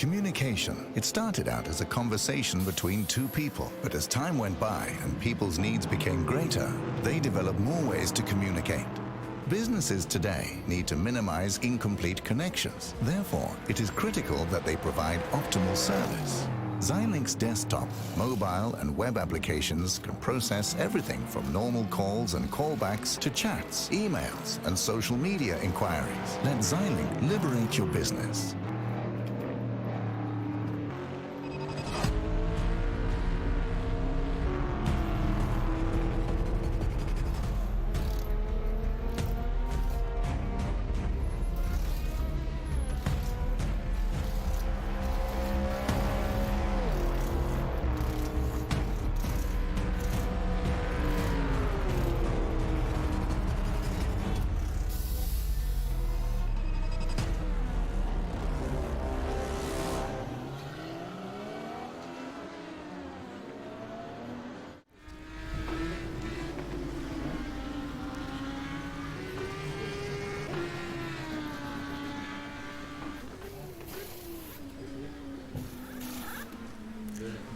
Communication. It started out as a conversation between two people, but as time went by and people's needs became greater, they developed more ways to communicate. Businesses today need to minimize incomplete connections. Therefore, it is critical that they provide optimal service. Xilinx desktop, mobile and web applications can process everything from normal calls and callbacks to chats, emails, and social media inquiries. Let Xilinx liberate your business.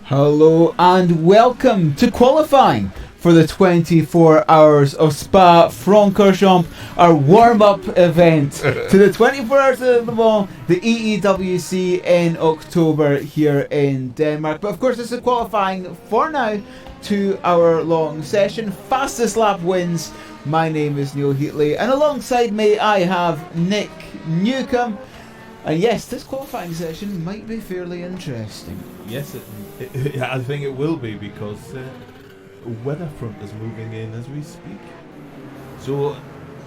Hello and welcome to qualifying for the 24 Hours of Spa-Francorchamps, our warm-up event to the 24 Hours of the Mall, the EEWC in October here in Denmark. But of course this is qualifying for now 2 hour long session, fastest lap wins. My name is Neil Heatley and alongside me I have Nick Newcomb. And yes, this qualifying session might be fairly interesting. Yes, I think it will be because weather front is moving in as we speak. So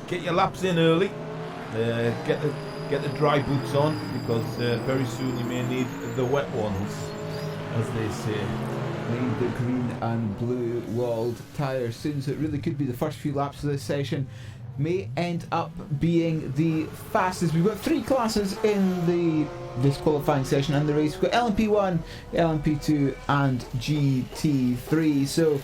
get your laps in early, get the dry boots on because very soon you may need the wet ones, as they say. Need the green and blue walled tyres soon, so it really could be the first few laps of this session may end up being the fastest. We've got 3 classes in this qualifying session and the race. We've got LMP1, LMP2 and GT3, so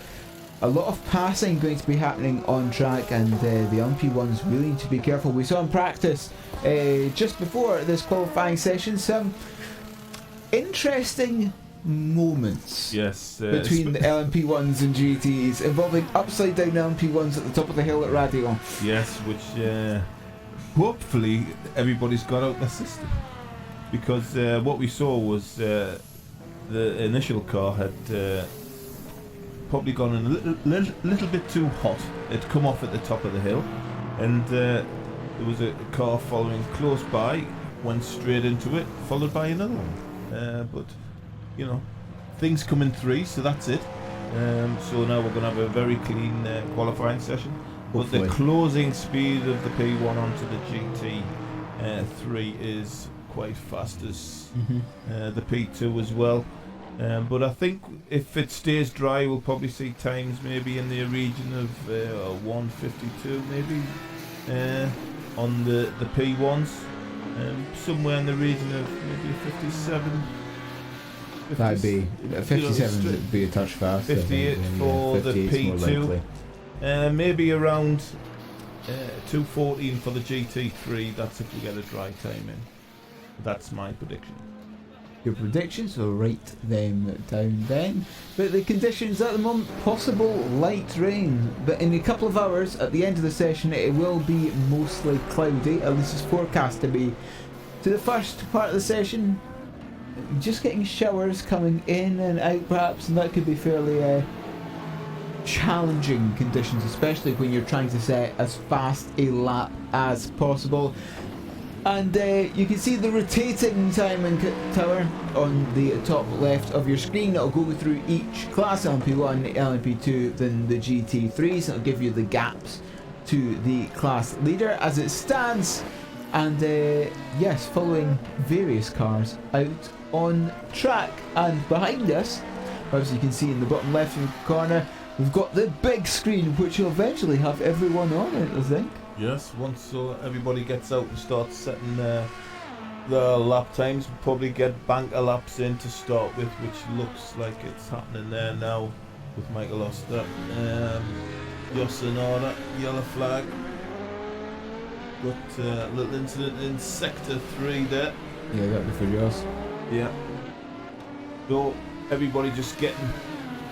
a lot of passing going to be happening on track, and the LMP1s really need to be careful. We saw in practice just before this qualifying session some interesting moments between the LMP1s and GTs involving upside down LMP1s at the top of the hill at Radio. Yes, which hopefully everybody's got out their system, because what we saw was the initial car had probably gone in a little bit too hot. It'd come off at the top of the hill, and there was a car following close by, went straight into it, followed by another one. But you know, things come in 3, so that's it. So now we're going to have a very clean qualifying session. Hopefully. But the closing speed of the P1 onto the GT3 is quite fast as the P2 as well. But I think if it stays dry, we'll probably see times maybe in the region of 1:52 maybe on the P1s. Somewhere in the region of maybe 57. That'd be 57 would be a touch fast. 58 for the P2. Maybe around 2:14 for the GT3. That's if we get a dry time in. That's my prediction. Your predictions, will write them down then. But the conditions at the moment, possible light rain, but in a couple of hours at the end of the session it will be mostly cloudy, at least it's forecast to be. To the first part of the session, just getting showers coming in and out perhaps, and that could be fairly challenging conditions, especially when you're trying to set as fast a lap as possible. And you can see the rotating timing tower on the top left of your screen. It'll go through each class, LMP1, LMP2, then the GT3, so it'll give you the gaps to the class leader as it stands. And yes, following various cars out on track. And behind us, as you can see in the bottom left corner, we've got the big screen, which will eventually have everyone on it, I think. Yes, once everybody gets out and starts setting the lap times, we'll probably get banker laps in to start with, which looks like it's happening there now with Michael Oster. Yosanada, yellow flag. Got a little incident in sector 3 there. Yeah, that'd be for yours. Yeah. So everybody just getting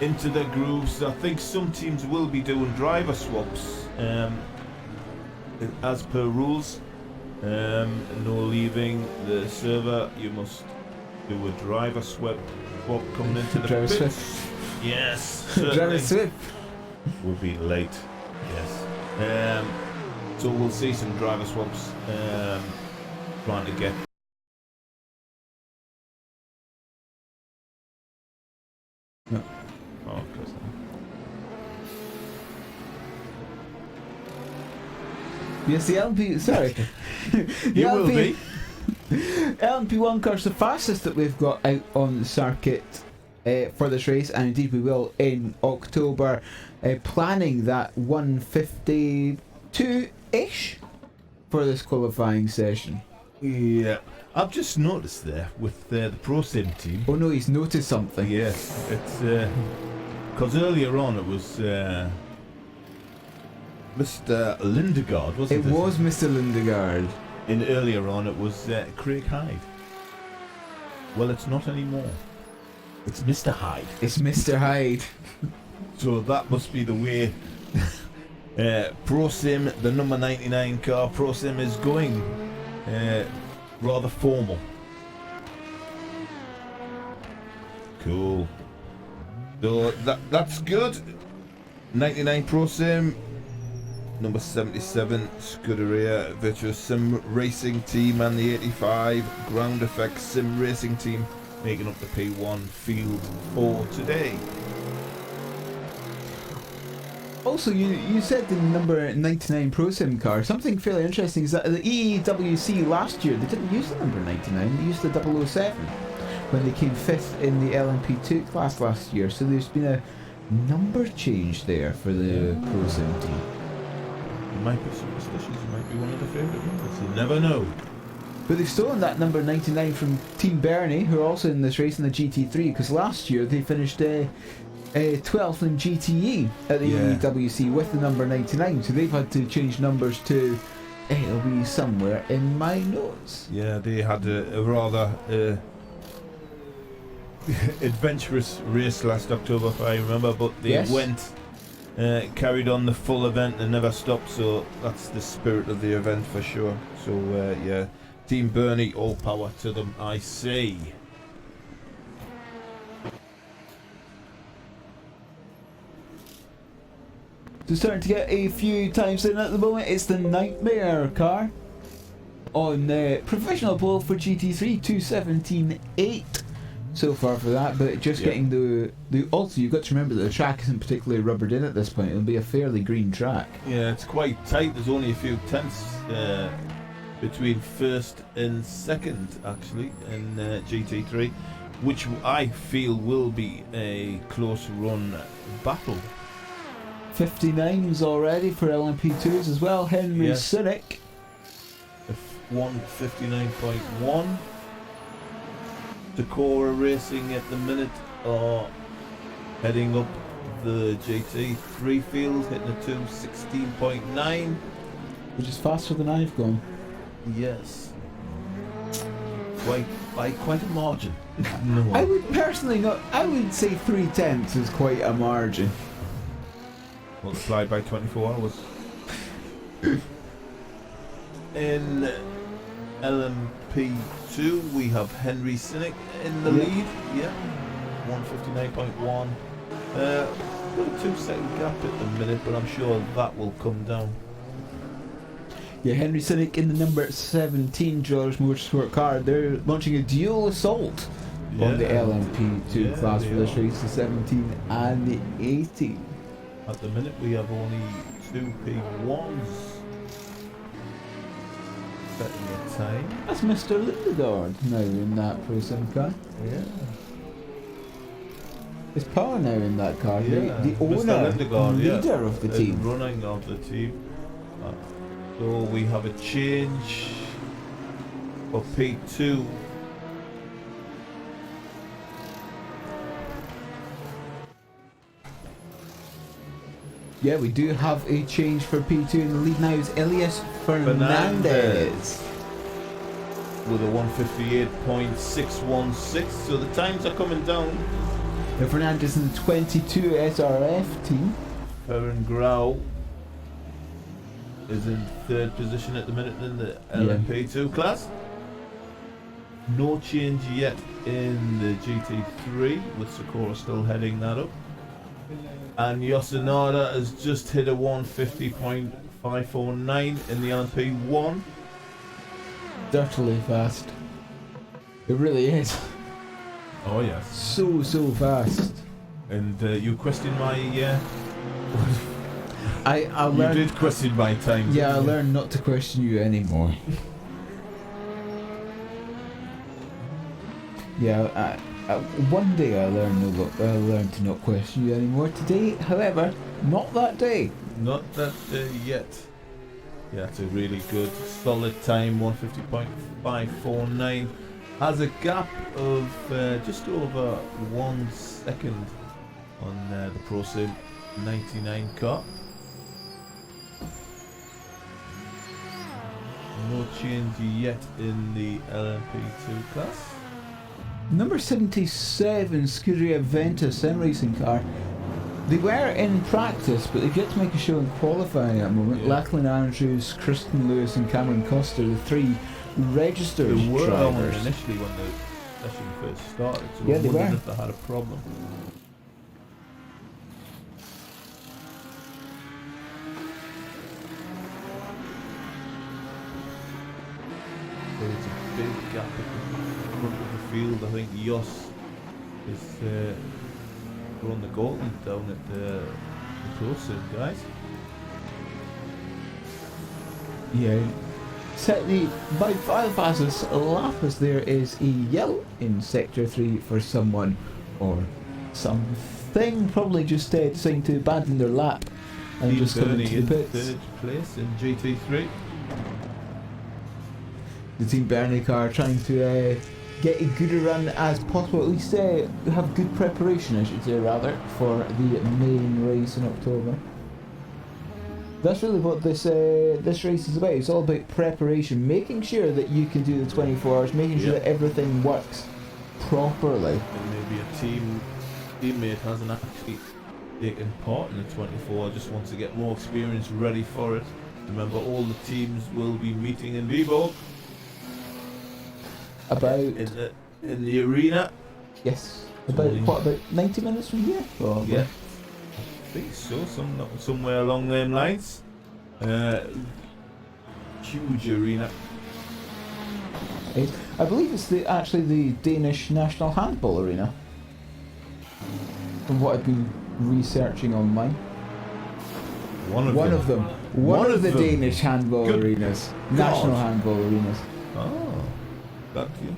into their grooves. I think some teams will be doing driver swaps as per rules. No leaving the server. You must do a driver swap coming into the Driver pits. swap. Yes. Driver certainly. swap. We'll be late. Yes. So we'll see some driver swaps. Trying to get. No. Oh, of course. Yes, the LMP. Sorry. The You will be. LMP1 car's the fastest that we've got out on the circuit for this race, and indeed we will in October. Planning that 152-ish for this qualifying session. Yeah. I've just noticed there with the Pro Sim team. Oh no, he's noticed something. Yes, it's because earlier on it was Mr. Lindegaard, wasn't it? It was Mr. Lindegaard. And earlier on it was Craig Hyde. Well, it's not anymore. It's Mr. Hyde. It's Mr. Hyde. So that must be the way Pro Sim, the number 99 car, Pro Sim is going. Rather formal. Cool. So that's good. 99 Pro Sim, number 77 Scuderia Virtuous Sim Racing Team, and the 85 Ground Effects Sim Racing Team making up the P1 field for today. Also, you said the number 99 Pro Sim car. Something fairly interesting is that the EWC last year, they didn't use the number 99, they used the 007 when they came 5th in the LMP2 class last year. So there's been a number change there for the Pro Sim team. You might be superstitious, it might be one of the favourite numbers, you never know. But they've stolen that number 99 from Team Bernie, who are also in this race in the GT3, because last year they finished 12th in GTE at the EWC with the number 99, so they've had to change numbers to, it'll be somewhere in my notes. Yeah, they had a rather adventurous race last October, if I remember, but they went, carried on the full event and never stopped, so that's the spirit of the event for sure. So yeah, Team Bernie, all power to them, I say. So starting to get a few times in at the moment. It's the Nightmare car on provisional pole for GT3, 2:17.8 so far for that, but just getting the also you've got to remember that the track isn't particularly rubbered in at this point. It'll be a fairly green track. Yeah, it's quite tight. There's only a few tenths between first and second actually in GT3, which I feel will be a close run battle. 59s already for LMP2s as well. Henry Cynic. 159.1. Decorah Racing at the minute are heading up the GT3 field, hitting a 2:16.9. Which is faster than I've gone. Yes. By quite a margin. No. I would personally not. I would say 3/10 is quite a margin. Multiplied by 24 hours. In LMP2 we have Henry Cynic in the lead. Yeah. 159.1. Got a 2-second gap at the minute, but I'm sure that will come down. Yeah, Henry Cynic in the number 17 George Motorsport car. They're launching a dual assault on the LMP2 class for this race, the 17 and the 18. At the minute we have only 2 P1s setting a time. That's Mr. Lindegaard now in that Pro Sim car. Yeah. Is Power now in that car? Yeah. The owner, leader of the team. Running of the team. So we have a change for P2. Yeah, we do have a change for P2, and the lead now is Elias Fernandez. with a 158.616. So the times are coming down. Fernandez in the 22 SRF team. Perrin Grau is in third position at the minute in the LMP2 class. No change yet in the GT3, with Socorro still heading that up. And Yosanada has just hit a 150.549 in the LMP1. Dirtily fast. It really is. Oh yes. So fast. And you questioned my... I learned... You did question my time. Yeah, I learned not to question you anymore. Yeah, one day I learned to not question you anymore. Today, however, not that day. Not that day yet. Yeah, it's a really good, solid time, 150.549. Has a gap of just over 1 second on the Pro Sim 99 car. No change yet in the LMP2 class. Number 77, Scuderia Venta sim racing car. They were in practice, but they've yet to make a show in qualifying at the moment. Yeah. Lachlan Andrews, Kristen Lewis and Cameron Coster, the three registered They were drivers. initially when the session first started, so Yeah, I they wondered were. if they had a problem. So it's a big gap at the front of the field. I think Jos is throwing the gauntlet down at the Pro Sim guys. Yeah. Certainly, by far the fastest lap, as there is a yellow in Sector 3 for someone or something, probably just deciding to abandon their lap and Team just coming Bernie to in the pits. third place in GT3. The Team Bernie car trying to get a good a run as possible, at least have good preparation, I should say, rather, for the main race in October. That's really what this race is about. It's all about preparation, making sure that you can do the 24 hours, making sure that everything works properly. And maybe a teammate hasn't actually taken part in the 24, just wants to get more experience ready for it. Remember, all the teams will be meeting in Viborg. About in the arena. yes, about 90 minutes from here. Probably. Yeah, I think so. Somewhere along them lines. Huge arena. I believe it's actually the Danish National Handball Arena. From what I've been researching online. One of them. One of the Danish handball Good arenas. God. National handball arenas. Oh, got you.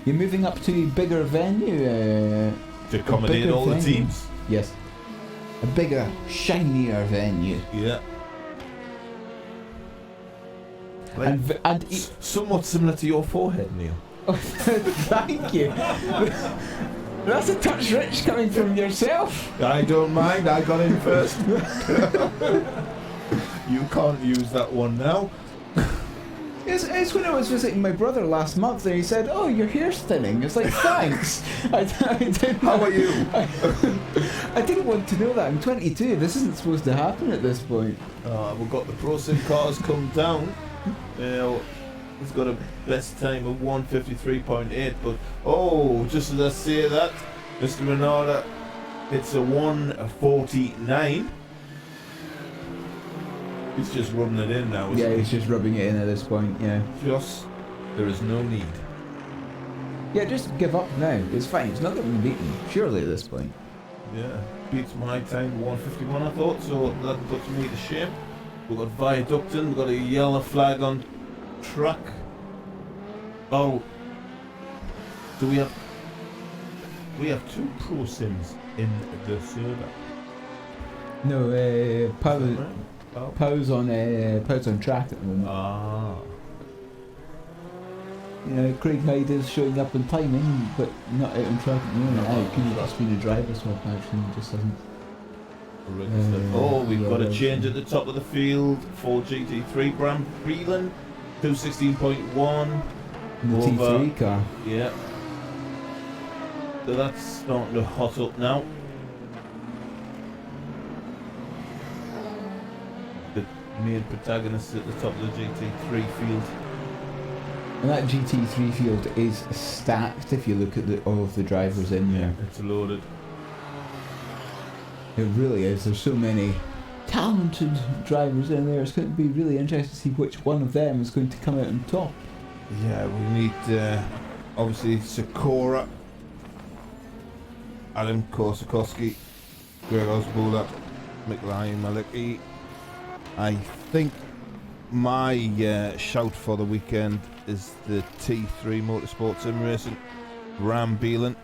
You're moving up to a bigger venue. To accommodate bigger all the venue. teams. Yes. A bigger, shinier venue. Yeah. Like, And somewhat similar to your forehead, Neil. oh, thank you. That's a touch rich coming from yourself. I don't mind, I got in first. You can't use that one now. It's when I was visiting my brother last month and he said, "Oh, your hair's thinning." It's like, thanks. I didn't, How are you? I didn't want to know that. I'm 22. This isn't supposed to happen at this point. We've got the Pro Sim cars come down. He's got a best time of 153.8, but just as I say that, Mr. Renata, it's a 149. He's just rubbing it in now, isn't Yeah, he? he's just rubbing it in at this point. Yeah. There is no need. Yeah, just give up now. It's fine. It's not getting beaten. Surely at this point. Yeah, beats my time 151, I thought, so that puts me to shame. We've got viaducting, we've got a yellow flag on track. Oh, do we have two Pro Sims in the server? No, Pow's on track at the moment. Ah. You know, Craig Hyde is showing up in timing, but not out on track at the moment. No, It could just be the driver swap actually, just doesn't. We've got a yeah, change at the top of the field for GT3 Bram Breland, 216.1. The T3 car. Yeah. So that's starting to hot up now. The main protagonist at the top of the GT3 field. And that GT3 field is stacked if you look at all of the drivers in there. It's loaded. It really is. There's so many talented drivers in there. It's going to be really interesting to see which one of them is going to come out on top. Yeah, we need obviously Sakura, Adam Korsakowski, Gregor Zbula, McLaren Maliki. I think my shout for the weekend is the T3 Motorsport Sim Racing, Bram Beelan,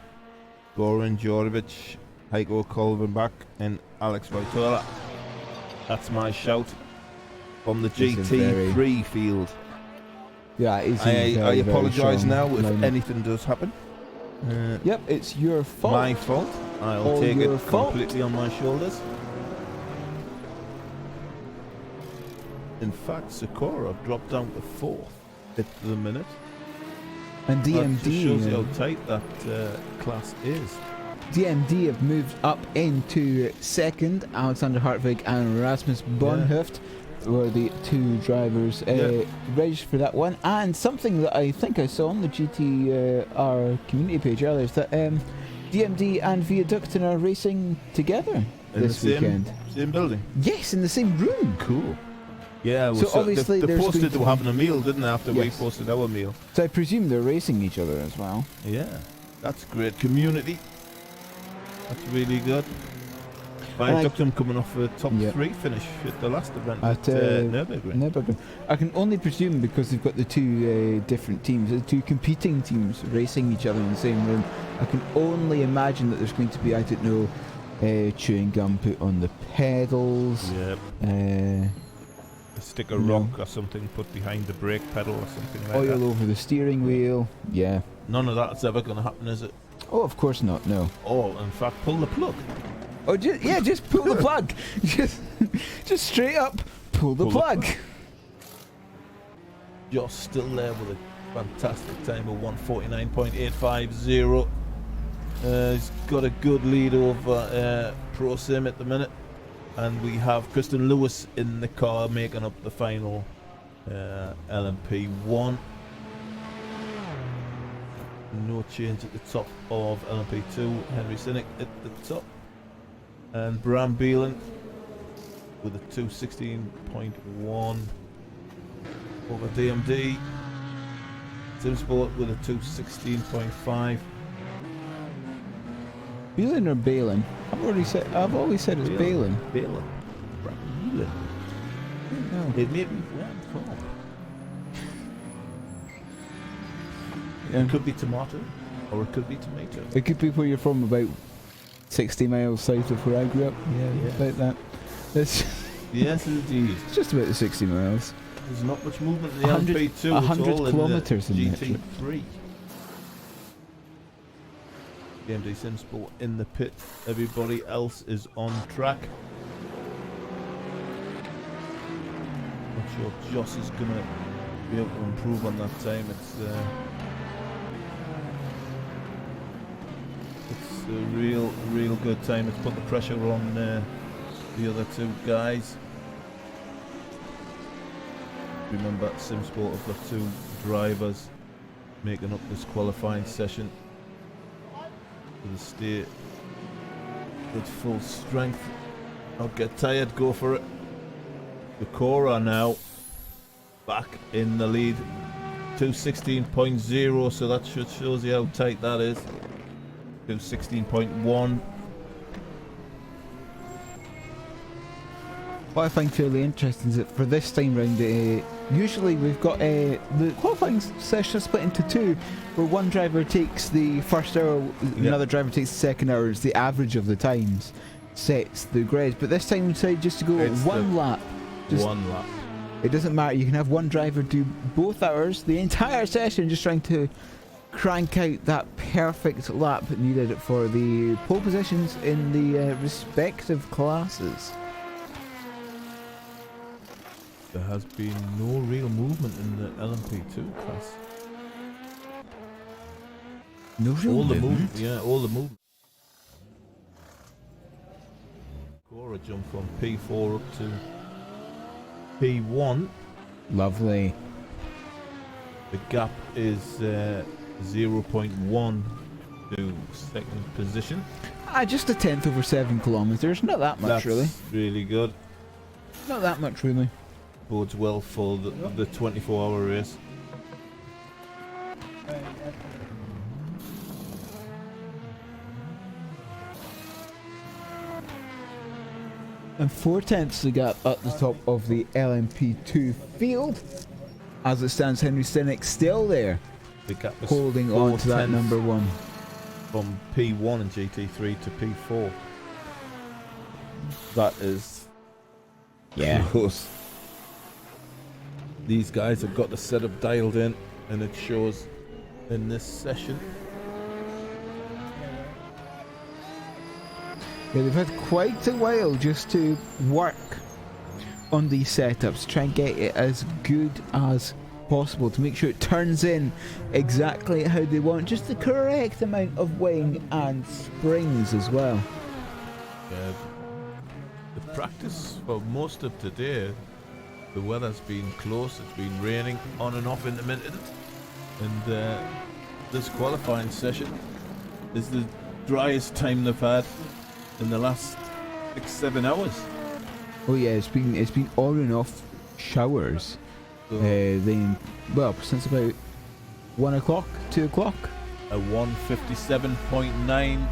Goran Djordjevic, Heiko Kolvenbach and Alex Vitola. That's my shout from the GT3 field. Yeah, I apologise now if anything does happen. Yep, it's your fault. My fault. I'll take it completely on my shoulders. In fact, Sakura dropped down to 4th at the minute. And DMD that just shows you how tight that class is. DMD have moved up into 2nd. Alexander Hartwig and Rasmus Bonhoeft were the 2 drivers registered for that one. And something that I think I saw on the GTR community page earlier is that DMD and Viaductin are racing together this weekend. Same building? Yes, in the same room. Cool. Yeah, so obviously they posted they were having a meal, didn't they, after we posted our meal? So I presume they're racing each other as well. Yeah, that's great community. That's really good. Viaductin coming off a top 3 finish at the last event at Nürburgring. I can only presume because they've got the 2 different teams, the 2 competing teams racing each other in the same room. I can only imagine that there's going to be, I don't know, chewing gum put on the pedals. Yep. A stick of rock or something put behind the brake pedal or something like that. Oil over the steering wheel. Yeah. None of that's ever going to happen, is it? Oh, of course not. No. Oh, in fact, pull the plug. Oh, just pull the plug. just straight up pull the plug. Josh still there with a fantastic time of 1:49.850. He's got a good lead over Pro Sim at the minute. And we have Kristen Lewis in the car making up the final LMP1. No change at the top of LMP2. Henry Sinek at the top. And Bram Beelan with a 216.1 over DMD. Simsport with a 216.5. Beelan or Balin? I've always said it's Balin. Balin. Balin. No. It may be one top. It could be tomato, or it could be tomato. It could be where you're from, about 60 miles south of where I grew up. Yeah. About that. Yes, indeed. It's just about the 60 miles. There's not much movement in the LMP2. 100 kilometres in GT3. DMD Simsport in the pit. Everybody else is on track. Not sure Joss is going to be able to improve on that time. It's a real good time. It's put the pressure on the other 2 guys. Remember, Simsport have got 2 drivers making up this qualifying session. To stay at full strength. Don't get tired, go for it. The Cora now back in the lead. 216.0, so that shows you how tight that is. 216.1. What I find fairly interesting is that for this time round, usually we've got the qualifying session split into 2, where one driver takes the first hour, another driver takes the second hour. It's the average of the times sets the grade. But this time we decided just to go one lap. One lap. It doesn't matter. You can have one driver do both hours, the entire session, just trying to crank out that perfect lap needed for the pole positions in the respective classes. There has been no real movement in the LMP2 class. No real All the movement. movement, yeah, all the movement. Cora jumped from P4 up to P1. Lovely. The gap is 0.1 to second position. Just a tenth over 7 kilometres. Not that much, That's really. really good. Not that much, really. Bodes well for the 24-hour race. And 4 tenths the gap at the top of the LMP2 field. As it stands, Henry Stenick still there, The gap is holding on to that 4/10 number 1. from P1 and GT3 to P4. That is close. These guys have got the setup dialed in, and it shows in this session. Yeah, they've had quite a while just to work on these setups, try and get it as good as possible to make sure it turns in exactly how they want, just the correct amount of wing and springs as well. The practice for most of today, the weather's been close, it's been raining on and off intermittent, and this qualifying session is the driest time they've had in the last 6-7 hours. Oh yeah, it's been on and off showers. So Since about 1 o'clock, 2 o'clock. a 157.9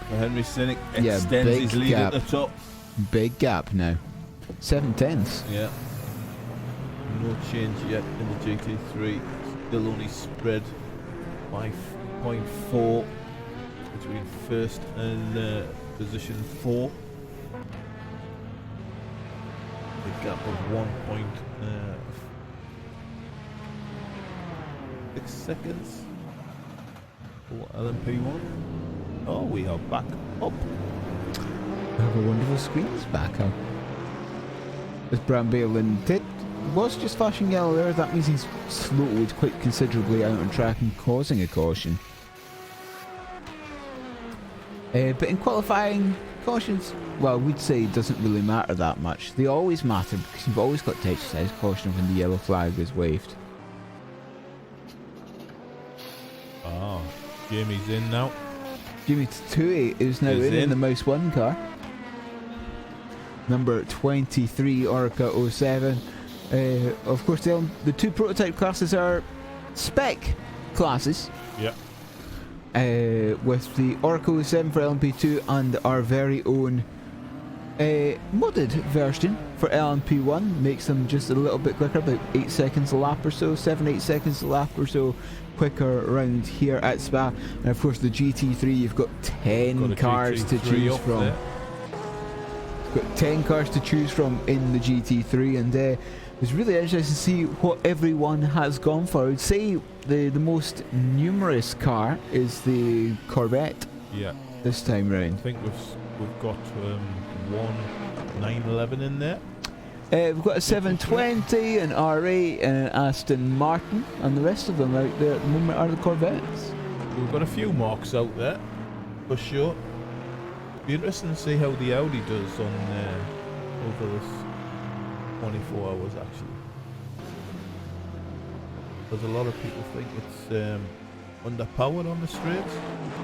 for Henry Stenick, Yeah, extends big his lead gap. at the top. Big gap now. 7 tenths. Yeah. No change yet in the GT3. Still only spread by 0.4 between first and position 4. The gap of 1.6 seconds for LMP1. Oh, we are back up. We have a wonderful screens back up. As Bram Bale and Ted was just flashing yellow there, that means he's slowed quite considerably out on track and causing a caution. But in qualifying, cautions, well, we'd say it doesn't really matter that much. They always matter because you've always got to exercise caution when the yellow flag is waved. Oh, Jamie's in now. Jimmy Tatui is now in the Mouse 1 car. Number 23, Orca 07. Of course, the 2 prototype classes are spec classes. Yeah. With the Orca 07 for LMP2 and our very own modded version for LMP1 makes them just a little bit quicker, about 8 seconds a lap or so, 7-8 seconds a lap or so quicker around here at Spa. And of course the GT3, you've got 10 cars to choose from. You've got 10 cars to choose from in the GT3, and it's really interesting to see what everyone has gone for. I would say the most numerous car is the Corvette. Yeah. This time round. I think we've got one 911 in there. We've got a 720, an R8, and an Aston Martin, and the rest of them out there at the moment are the Corvettes. We've got a few marks out there, for sure. Be interesting to see how the Audi does on over this 24 hours, actually. Because a lot of people think it's underpowered on the straights,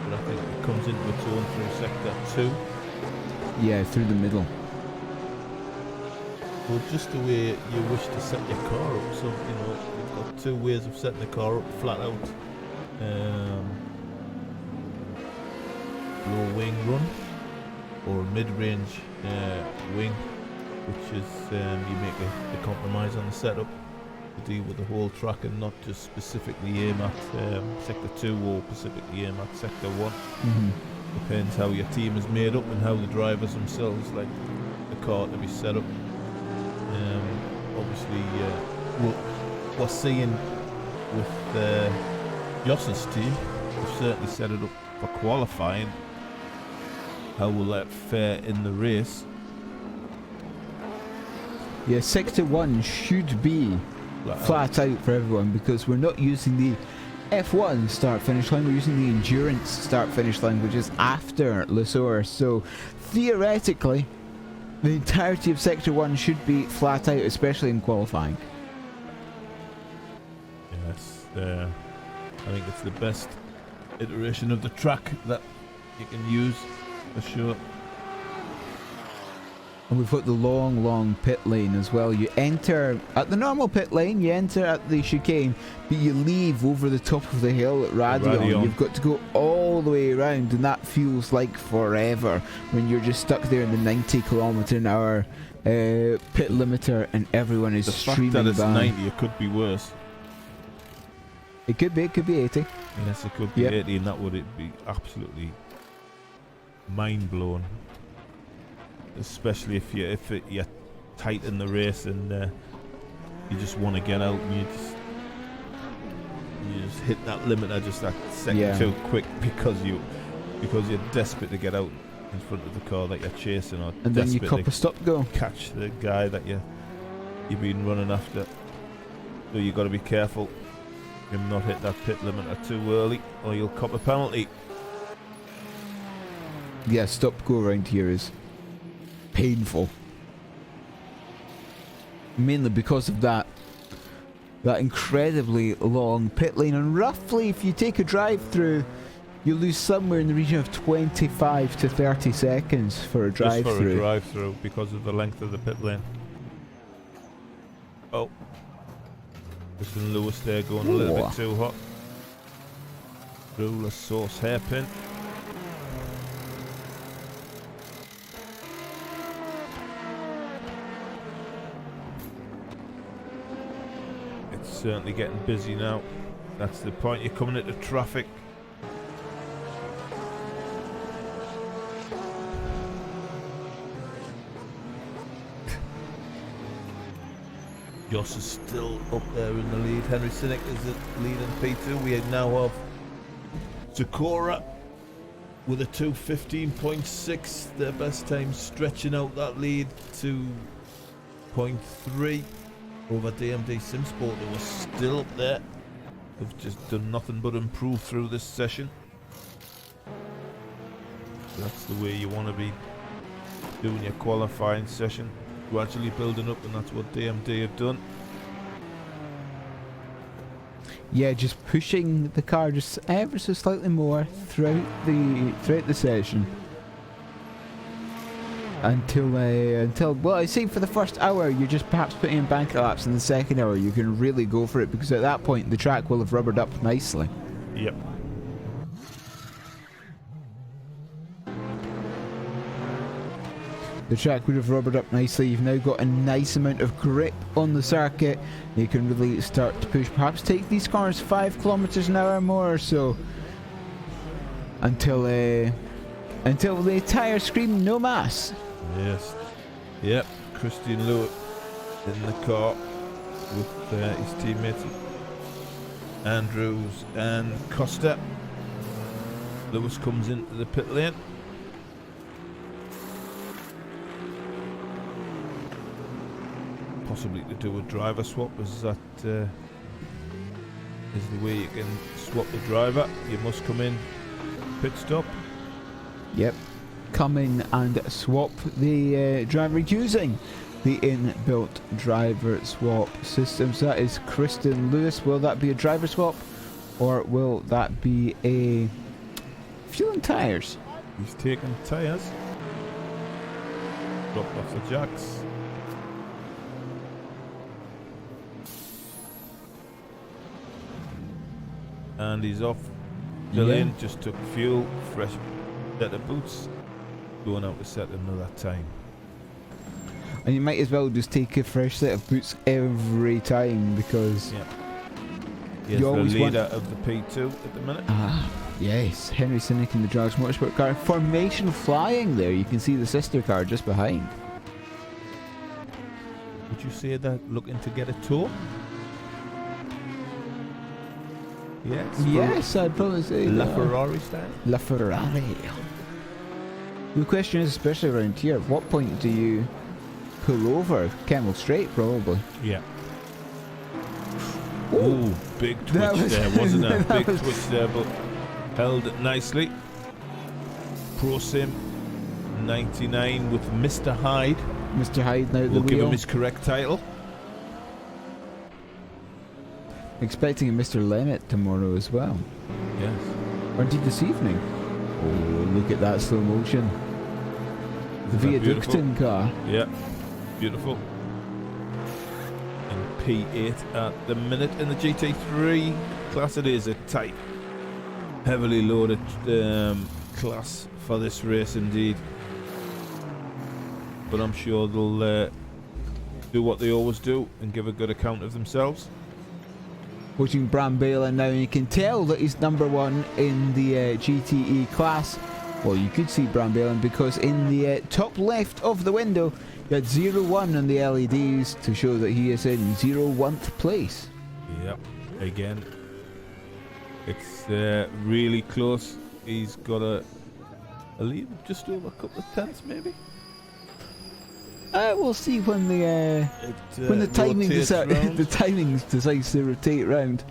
but I think it comes into its own through sector 2. Yeah, through the middle. Well, just the way you wish to set your car up. So, you've got 2 ways of setting the car up: flat out, low wing run, or mid-range wing, which is you make a compromise on the setup to deal with the whole track and not just specifically aim at sector 2 or specifically aim at sector 1. Mm-hmm. Depends how your team is made up and how the drivers themselves like the car to be set up. Obviously, we're seeing with Joss's team. We've certainly set it up for qualifying. How will that fare in the race? Yeah, 6-1 should be flat out for everyone, because we're not using the F1 start finish line, we're using the endurance start finish line, which is after Le Source. So theoretically the entirety of sector 1 should be flat out, especially in qualifying. Yes, I think it's the best iteration of the track that you can use for sure. And we've got the long pit lane as well. You enter at the normal pit lane, you enter at the chicane, but you leave over the top of the hill at Radion. You've got to go all the way around, and that feels like forever when you're just stuck there in the 90km/h pit limiter and everyone is streaming by. The fact that it's 90, it could be worse. It could be 80. Yes, it could be 80, and that would be absolutely mind-blowing. Especially if you're tight in the race and you just want to get out and you just hit that limiter just that second too quick because you're desperate to get out in front of the car that you're chasing, or and then you cop a stop go catch the guy that you've been running after. So you got to be careful and not hit that pit limiter too early, or you'll cop a penalty. Yeah, stop go around here is painful, mainly because of that incredibly long pit lane. And roughly, if you take a drive through, you lose somewhere in the region of 25 to 30 seconds for a drive through. Just for a drive through, because of the length of the pit lane. Oh, Kristen Lewis there going a little bit too hot through the Source hairpin. Certainly getting busy now. That's the point. You're coming into traffic. Joss is still up there in the lead. Henry Sinek is the lead in P2. We now have Sakura with a 2:15.6. Their best time, stretching out that lead to 0.3. Over DMD Simsport, who are still up there. They've just done nothing but improve through this session. So that's the way you want to be doing your qualifying session, gradually building up, and that's what DMD have done. Yeah, just pushing the car just ever so slightly more throughout the session. Until well, I say for the first hour you're just perhaps putting in bank laps. In the second hour you can really go for it, because at that point the track will have rubbered up nicely. Yep. The track would have rubbered up nicely. You've now got a nice amount of grip on the circuit. You can really start to push, perhaps take these cars 5km/h more or so, until the tyres scream no mass. Yes. Yep. Christian Lewis in the car with his teammates Andrews and Costa. Lewis comes into the pit lane. Possibly to do a driver swap, as that is the way you can swap the driver. You must come in pit stop. Yep, come in and swap the driver using the inbuilt driver swap system. So that is Kristen Lewis. Will that be a driver swap, or will that be a fuel and tyres? He's taking tyres. Dropped off the jacks. And he's off. Dylan just took fuel, fresh set of boots, going out to set another time. And you might as well just take a fresh set of boots every time, because he's the leader of the P2 at the minute. Yes, Henry Sinek in the Drags Motorsport car. Formation flying there. You can see the sister car just behind. Would you say they're looking to get a tour? Yes. Yes, I'd probably say La that. Ferrari style. La Ferrari. The question is, especially around here, at what point do you pull over? Camel straight, probably. Yeah. Ooh, big That twitch was- there, wasn't there? that Big was- twitch there, but held it nicely. Pro Sim 99 with Mr. Hyde. Mr. Hyde now at the We'll give wheel. him his correct title. Expecting a Mr. Lemmet tomorrow as well. Yes. Or indeed this evening. Oh, look at that slow motion. The Isn't that beautiful? Viaducting car. Yeah, beautiful. In P8 at the minute. In the GT3 class, it is a tight, heavily loaded class for this race indeed. But I'm sure they'll do what they always do and give a good account of themselves. Watching Bram Balin now, and you can tell that he's number one in the GTE class. Well, you could see Bram Balin because in the top left of the window, you had 0-1 on the LEDs to show that he is in 0-1th place. Yep, again, it's really close. He's got a lead of just over a couple of tenths, maybe. We'll see when the timing rotates round. the timing decides to rotate round.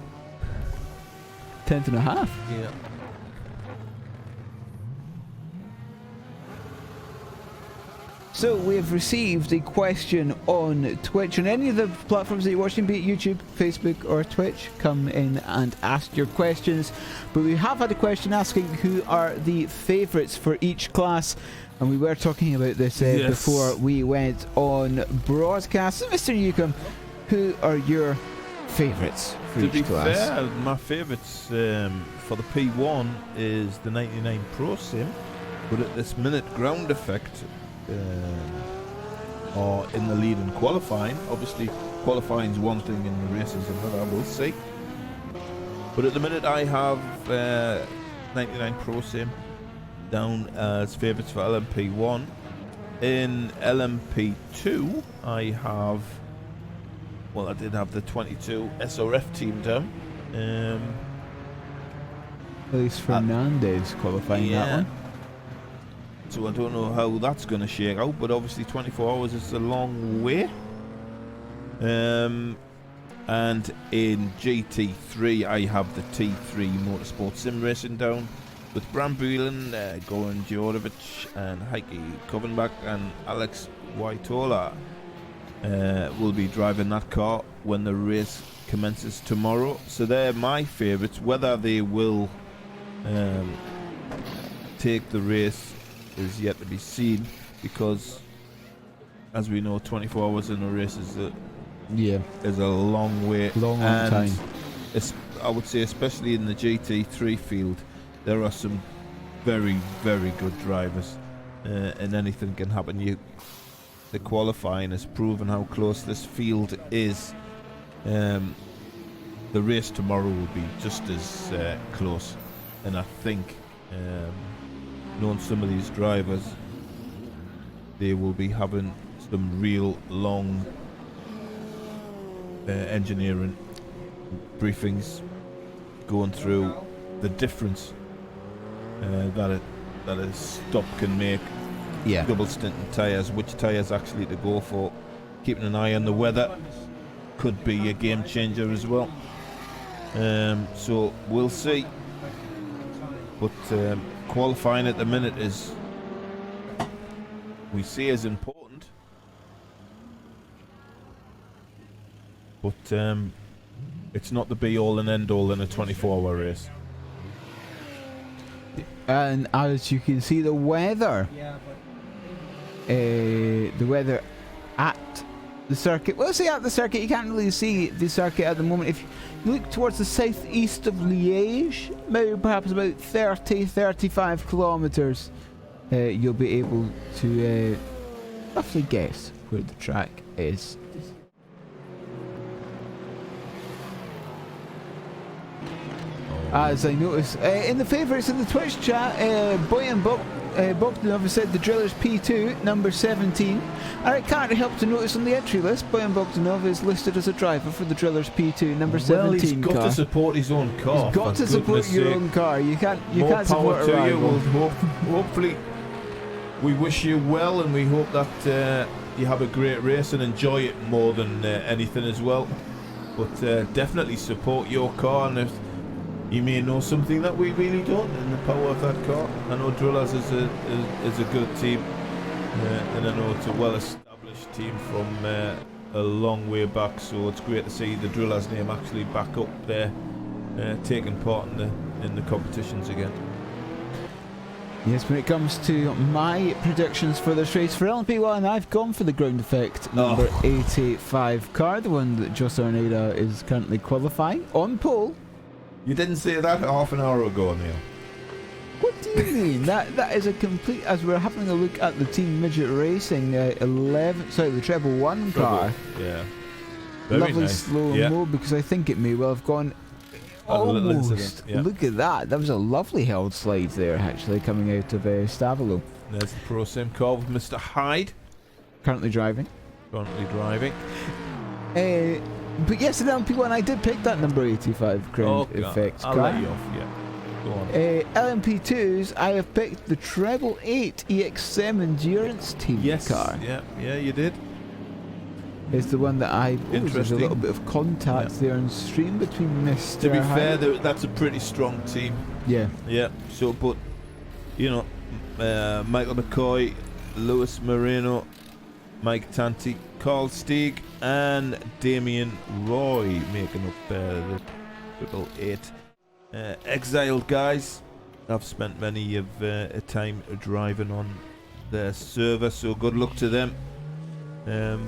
10th and a half. Yeah. So we have received a question on Twitch. On any of the platforms that you're watching, be it YouTube, Facebook or Twitch, come in and ask your questions. But we have had a question asking who are the favourites for each class. And we were talking about this Yes. before we went on broadcast. So Mr. Newcomb, who are your favourites for To each be class? fair, my favourites for the P1 is the 99 Pro Sim, but at this minute, Ground Effect are in the lead in qualifying. Obviously, qualifying's one thing and the races another, we'll see. But at the minute, I have 99 Pro Sim down as favourites for LMP1. In LMP2, I have... Well, I did have the 22 SRF team down. Luis Fernandez qualifying that one. So I don't know how that's going to shake out, but obviously 24 hours is a long way. And in GT3, I have the T3 Motorsport Sim Racing down with Bram Buelan, Goran Djordjevic, and Heike Kovenbach, and Alex Waitola will be driving that car when the race commences tomorrow. So they're my favourites. Whether they will take the race is yet to be seen, because as we know, 24 hours in a race is a long way. Long and time. I would say, especially in the GT3 field, there are some very, very good drivers, and anything can happen. The qualifying has proven how close this field is. The race tomorrow will be just as close, and I think, knowing some of these drivers, they will be having some real long engineering briefings, going through the difference that a stop can make. Yeah. Double stinting tyres, which tyres actually to go for. Keeping an eye on the weather could be a game changer as well. So we'll see. But qualifying at the minute is, we see, as important. But it's not the be all and end all in a 24-hour race. And as you can see, the weather at the circuit, well, say at the circuit, you can't really see the circuit at the moment. If you look towards the southeast of Liège, maybe perhaps about 30-35 kilometres, you'll be able to roughly guess where the track is. As I notice in the favourites in the Twitch chat, Boy and Buck Bogdanov has said the Drillers P2, number 17. And it can't help to notice on the entry list, Bojan Bogdanov is listed as a driver for the Drillers P2, number 17 Well, he's got car. to support his own car. He's got to support your own car. You can't support a to you. rival. Hopefully, we wish you well, and we hope that you have a great race and enjoy it more than anything as well. But definitely support your car, and if you may know something that we really don't in the power of that car. I know Drillers is a good team, and I know it's a well-established team from a long way back. So it's great to see the Drillers name actually back up there, taking part in the competitions again. Yes, when it comes to my predictions for this race, for LMP1, I've gone for the ground effect number 85 car, the one that Jos Arneda is currently qualifying on pole. You didn't say that half an hour ago, Neil. What do you mean? that is a complete. As we're having a look at the Team Midget Racing the treble 1 car. Yeah. Very Lovely nice. slow mo, because I think it may well have gone A little almost. incident, yeah. Look at that. That was a lovely held slide there, actually, coming out of Stavolo. There's the Pro Sim car with Mr. Hyde Currently driving. But yes, in LMP1 I did pick that number 85 ground effect I'll car. let you off, yeah. Go on. LMP2s, I have picked the treble 8 EX7 Endurance Team car. Yeah, you did. It's the one that there's a Interesting. little bit of contact there on stream between Mr. To be Hyde. fair, that's a pretty strong team. Yeah. Yeah. So, but you know, Michael McCoy, Lewis Moreno, Mike Tanti, Carl Steeg, and Damien Roy making up the triple 8. Exiled guys. I've spent many of a time driving on their server, so good luck to them. They're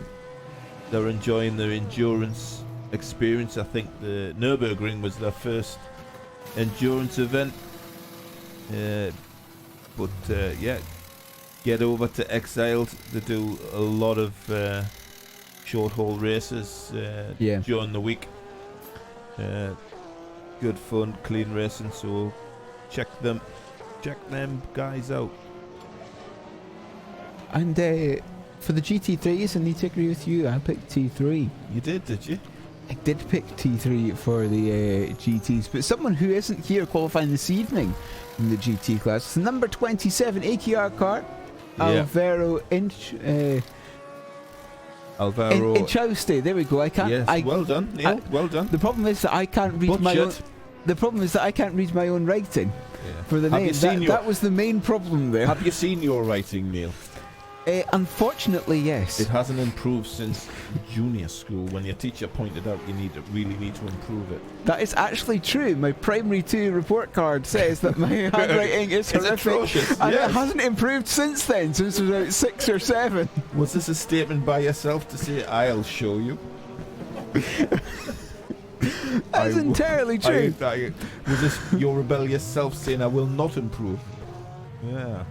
enjoying their endurance experience. I think the Nürburgring was their first endurance event. But get over to Exiled. They do a lot of short haul races during the week. Good fun, clean racing. So check them guys out. And for the GT3s, I need to agree with you. I picked T3. You did you? I did pick T3 for the GTs, but someone who isn't here qualifying this evening in the GT class, it's the number 27 AKR car, Alvaro Inchauste. There we go. I can't. Yes, well done, Neil. Well done. The problem is that I can't read my own. The problem is that I can't read my own writing for the name. That was the main problem there. Have you seen your writing, Neil? Unfortunately, yes. It hasn't improved since junior school when your teacher pointed out you really need to improve it. That is actually true. My primary 2 report card says that my handwriting is horrific, atrocious, and yes. it hasn't improved since then, since about 6 or 7. Was this a statement by yourself to say, I'll show you? That's entirely true. Was this your rebellious self saying, I will not improve? Yeah.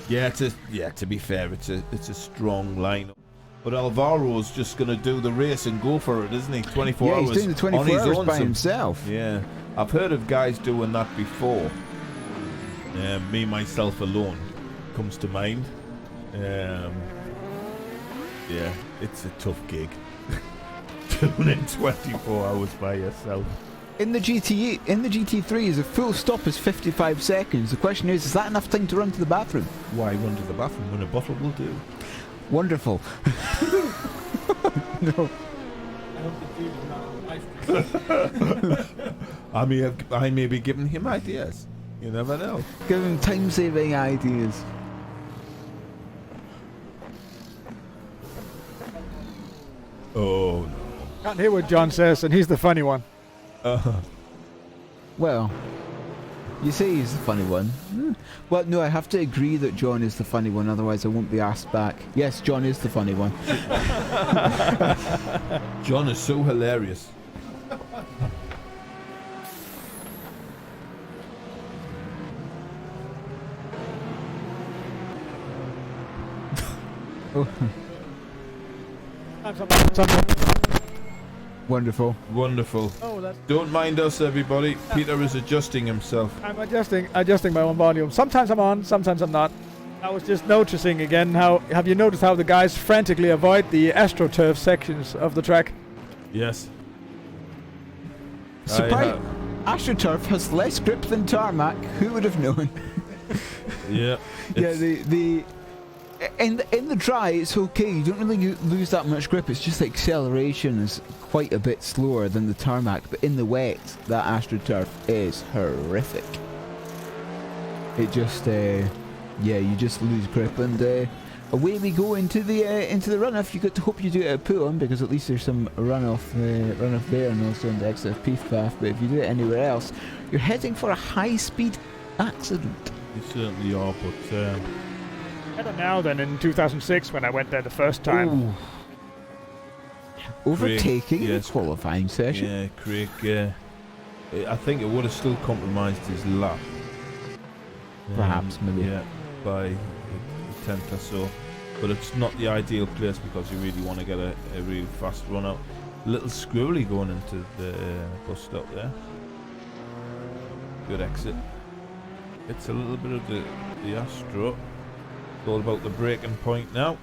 To be fair, it's a strong lineup. But Alvaro's just going to do the race and go for it, isn't he? 24 hours. Yeah, he's doing the 24 on his hours own by himself. Yeah. I've heard of guys doing that before. Me, myself alone comes to mind. Yeah, it's a tough gig. Doing it 24 hours by yourself. In the GT3 is a full stop is 55 seconds. The question is that enough time to run to the bathroom? Why run to the bathroom when a bottle will do? Wonderful. No. I may be giving him ideas. You never know. Give him time-saving ideas. Oh no. Can't hear what John says, and he's the funny one. Well, you say he's the funny one. Well, no, I have to agree that John is the funny one, otherwise I won't be asked back. Yes, John is the funny one. John is so hilarious. Wonderful. Wonderful. Oh, Don't mind us, everybody. Peter is adjusting himself. I'm adjusting my own volume. Sometimes I'm on, sometimes I'm not. I was just noticing again how, have you noticed how the guys frantically avoid the AstroTurf sections of the track? Yes. Surprise! AstroTurf has less grip than tarmac. Who would have known? Yeah. Yeah, in the dry, it's okay. You don't really lose that much grip. It's just the acceleration is quite a bit slower than the tarmac. But in the wet, that AstroTurf is horrific. It just, yeah, you just lose grip, and away we go into the runoff. You got to hope you do it at pull-on, because at least there's some runoff there, and also on the exit of Peath Path. But if you do it anywhere else, you're heading for a high-speed accident. You certainly are, but Better now than in 2006 when I went there the first time. Ooh. Overtaking Craig, yes. the qualifying session. yeah, Craig. I think it would have still compromised his lap. Perhaps, maybe. Yeah, by a tenth or so. But it's not the ideal place because you really want to get a real fast run out. A little squirrely going into the bus stop there. Good exit. It's a little bit of the Astro. It's all about the braking point now.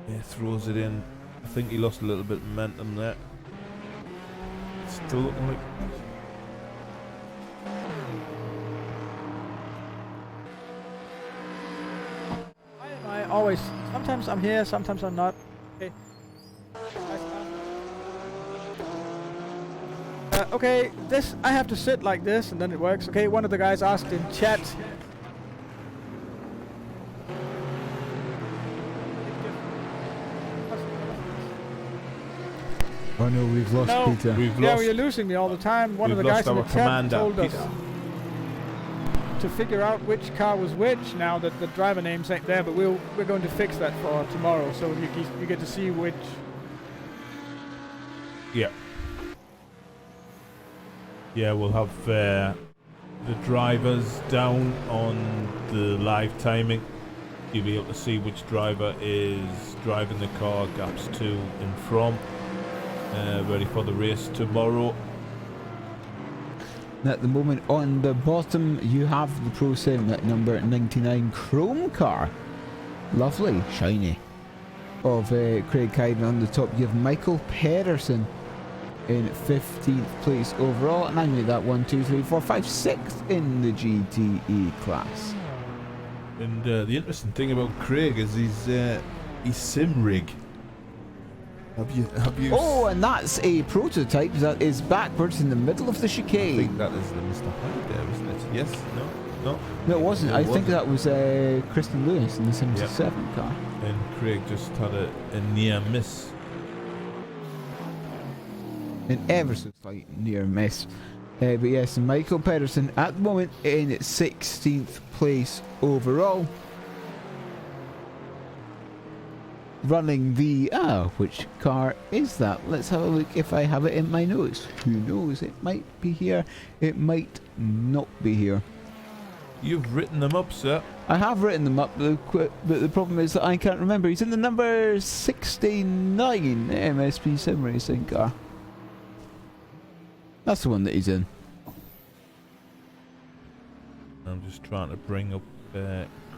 Yeah, throws it in. I think he lost a little bit of momentum there. Still looking like... Why am I always... Sometimes I'm here, sometimes I'm not. Okay. Okay, this... I have to sit like this and then it works. Okay, one of the guys asked in chat... Oh no, we've lost Peter. We've Yeah, lost. you're losing me all the time. One of the We've guys lost in the our chat commander, told us Peter. to figure out which car was which now that the driver names ain't there, but we're going to fix that for tomorrow, so you get to see which. Yeah. Yeah, we'll have the drivers down on the live timing. You'll be able to see which driver is driving the car, gaps to and from. Ready for the race tomorrow. At the moment, on the bottom, you have the Pro Sim at number 99 Chrome car. Lovely, shiny. Of Craig Kyden on the top, you have Michael Pedersen in 15th place overall, and I made that 1, 2, 3, 4, 5, 6th in the GTE class. And the interesting thing about Craig is he's sim rig. Have you? Oh, and that's a prototype that is backwards in the middle of the I chicane. think that is the Mr. Hyde there, isn't it? Yes? No? No, it wasn't. It I think wasn't. that was Kristen Lewis in the 77 car. And Craig just had a near miss. An ever so slight near miss. But yes, Michael Pedersen at the moment in 16th place overall. Running the... which car is that? Let's have a look if I have it in my notes. Who knows? It might be here. It might not be here. You've written them up, sir. I have written them up, but the problem is that I can't remember. He's in the number 69 MSP Sim Racing car. That's the one that he's in. I'm just trying to bring up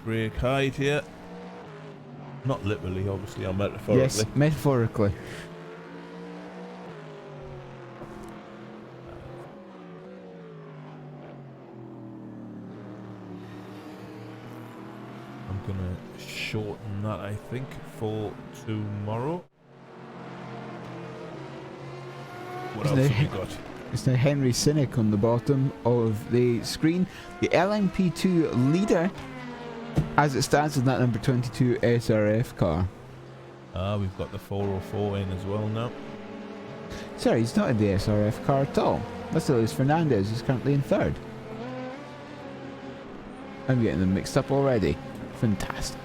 Craig Hyde here. Not literally, obviously, or metaphorically. Yes, metaphorically. I'm gonna shorten that, I think, for tomorrow. What else have we got? It's now Henry Sinek on the bottom of the screen. The LMP2 leader, as it stands, in that number 22 SRF car. We've got the 404 in as well now. Sorry, he's not in the SRF car at all. That's Luis Fernandez, who's currently in third. I'm getting them mixed up already. Fantastic.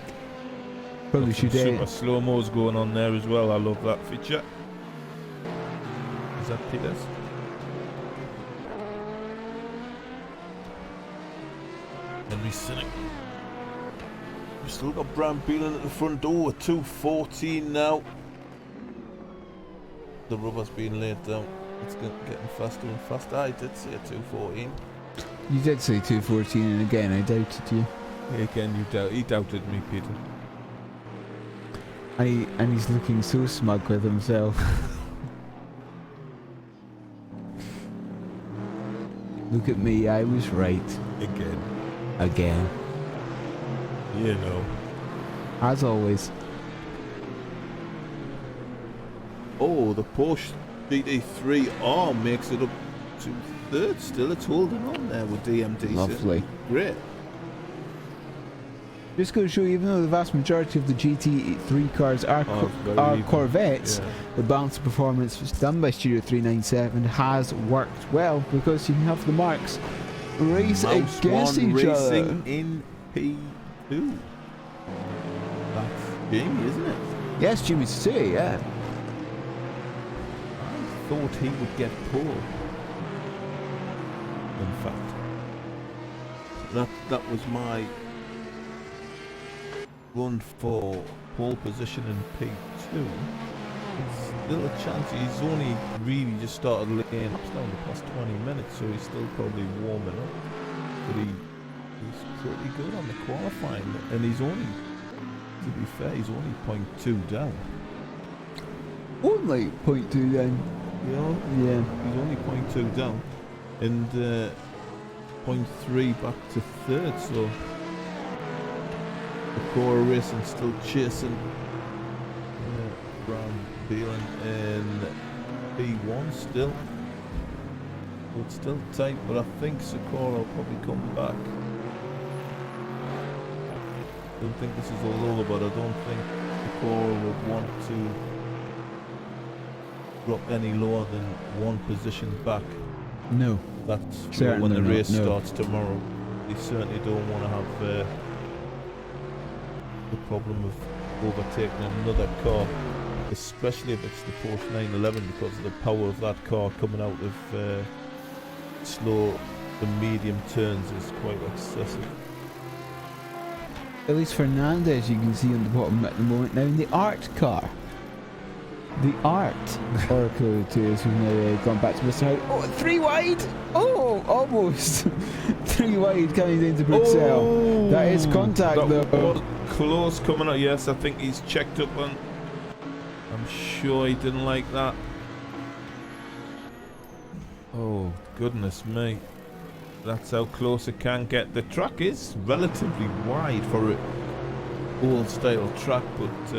Probably Got some should super slow-mos going on there as well. I love that feature. Is that Peters? Henry Sinek. We've still got Brian Beelan at the front door at 2:14 now. The rubber's being laid down. It's getting faster and faster. I did say 2:14. You did say 2:14, and again I doubted you. Again, he doubted me, Peter. And he's looking so smug with himself. Look at me, I was right. Again. You know. As always. Oh, the Porsche GT3R makes it up to third still. It's holding on there with DMD. Lovely. Great. Just going to show you, even though the vast majority of the GT3 cars are Corvettes, the balance of performance was done by Studio 397 has worked well because you can have the marks race Mouse against one each racing other. in P2. That's Jamie, isn't it? Yes, Jimmy City, yeah. I thought he would get pole. In fact, that was my run for pole position in P2. It's still a chance. He's only really just started laying ups down the past 20 minutes, so he's still probably warming up. But he's pretty good on the qualifying, and he's only, to be fair, he's only 0.2 down. Only 0.2 then. You know? Yeah. He's only 0.2 down, and 0.3 back to third, so the Cora Racing still chasing Brown Beelan in P1 still. So it's still tight, but I think Sakura will probably come back. I don't think this is all over, but I don't think Sakura would want to drop any lower than one position back. No. That's true. Certainly When the not, race no. starts tomorrow. They certainly don't want to have the problem of overtaking another car, especially if it's the Porsche 911, because of the power of that car coming out of slow to medium turns is quite excessive. At least Fernandez, you can see on the bottom at the moment now in the art car. The art Oracle 2 is now gone back to Mr. Howard. Oh, 3 wide! Oh, almost! 3 wide coming into Bruxelles. Oh, that is contact that though. was close coming out. Yes, I think he's checked up on. I'm sure he didn't like that. Oh, goodness me. That's how close it can get. The track is relatively wide for an old style track, but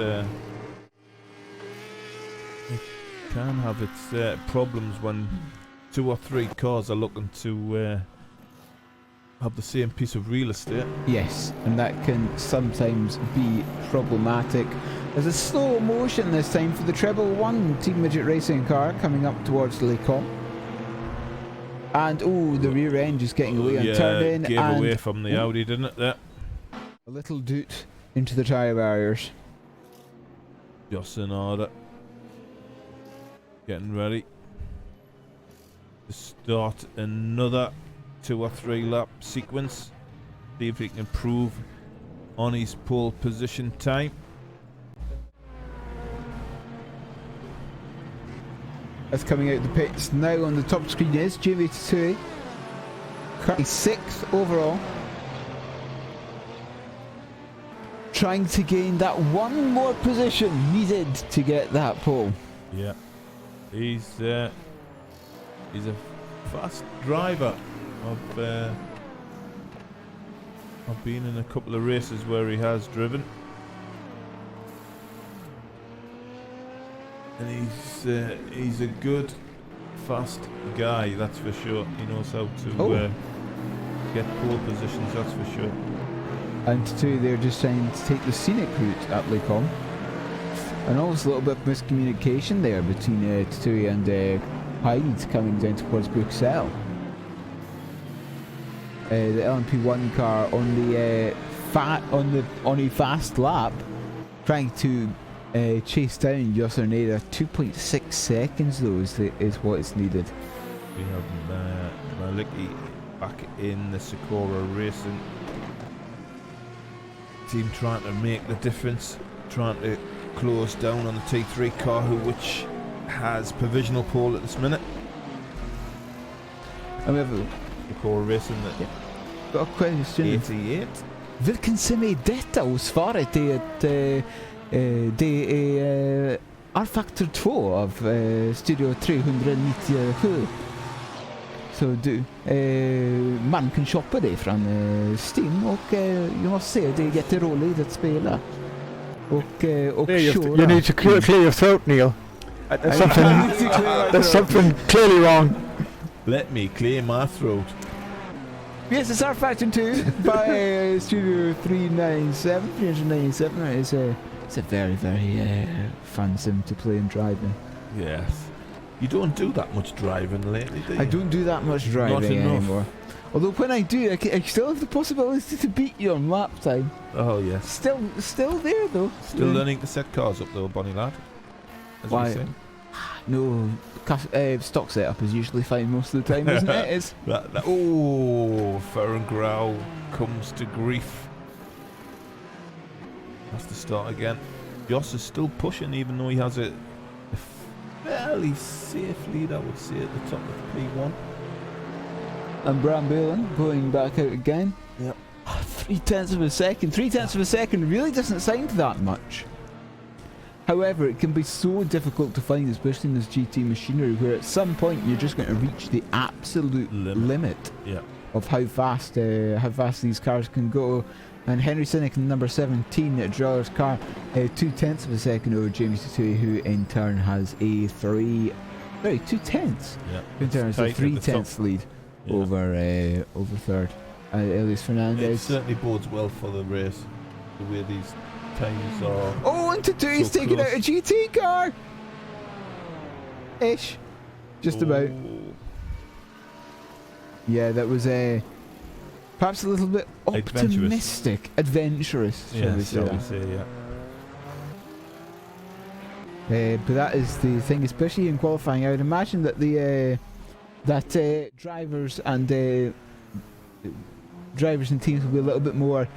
it can have its problems when 2 or 3 cars are looking to have the same piece of real estate. Yes, and that can sometimes be problematic. There's a slow motion this time for the Treble 1 Team Midget Racing car coming up towards Le Comte. And oh, the rear end is getting away on turn-in. Gave and away from the Audi, didn't it? There. A little doot into the tyre barriers. Just in order. Getting ready to start another 2 or 3 lap sequence. See if he can improve on his pole position time. That's coming out the pits now. On the top screen is Jamie Tsui, currently 6th overall, trying to gain that one more position needed to get that pole. Yeah, he's a fast driver. I've been in a couple of races where he has driven, and he's a good, fast guy. That's for sure. He knows how to get pole positions. That's for sure. And Tsui, they're just trying to take the scenic route at Le Comte, and almost a little bit of miscommunication there between Tsui and Hyde coming down towards Bruxelles. The LMP1 car on the on a fast lap, trying to chase down Yosserneda. 2.6 seconds though is what is needed. We have Maliki back in the Sakura Racing team, trying to make the difference, trying to close down on the T3 car, which has provisional pole at this minute. And we have Core Racing at Got a question. 88. Vilken som är detta? Och svaret är att det är R-Factor 2 av Studio 397. Så du, man kan shoppa det från Steam och jag måste säga det är jätteroligt att spela. Och köra. You need to clear your throat, Neil. There's something clearly wrong. Let me clear my throat. Yes, it's R-Factor 2 by Studio 397. It's a very, very fun sim to play and drive in. Yes. You don't do that much driving lately, do you? I don't do that much driving anymore. Although when I do, I still have the possibility to beat you on lap time. Oh, yes. Still there though. Still learning to set cars up though, Bonnie lad. As Why? you say. No, stock setup is usually fine most of the time, isn't it? It's Francorchamps comes to grief. Has to start again. Joss is still pushing, even though he has a fairly safe lead, I would say, at the top of P1. and Bram Balin going back out again. Yep. 3/10 of a second. 3/10 of a second really doesn't sound that much. However, it can be so difficult to find, especially in this GT machinery, where at some point you're just going to reach the absolute limit of how fast these cars can go. And Henry Sinek in number 17 at Drawler's car, 2/10 of a second over James Tatui, who in turn has a 2/10. Yeah. In turn has a 3/10 lead over third. Elias Fernandez. It certainly bodes well for the race, the way these times are. Oh, and Tatui's so taking close. out a GT car! Ish. Just about. Yeah, that was perhaps a little bit optimistic. Adventurous, shall we say. But that is the thing, especially in qualifying. I would imagine that the drivers and teams will be a little bit more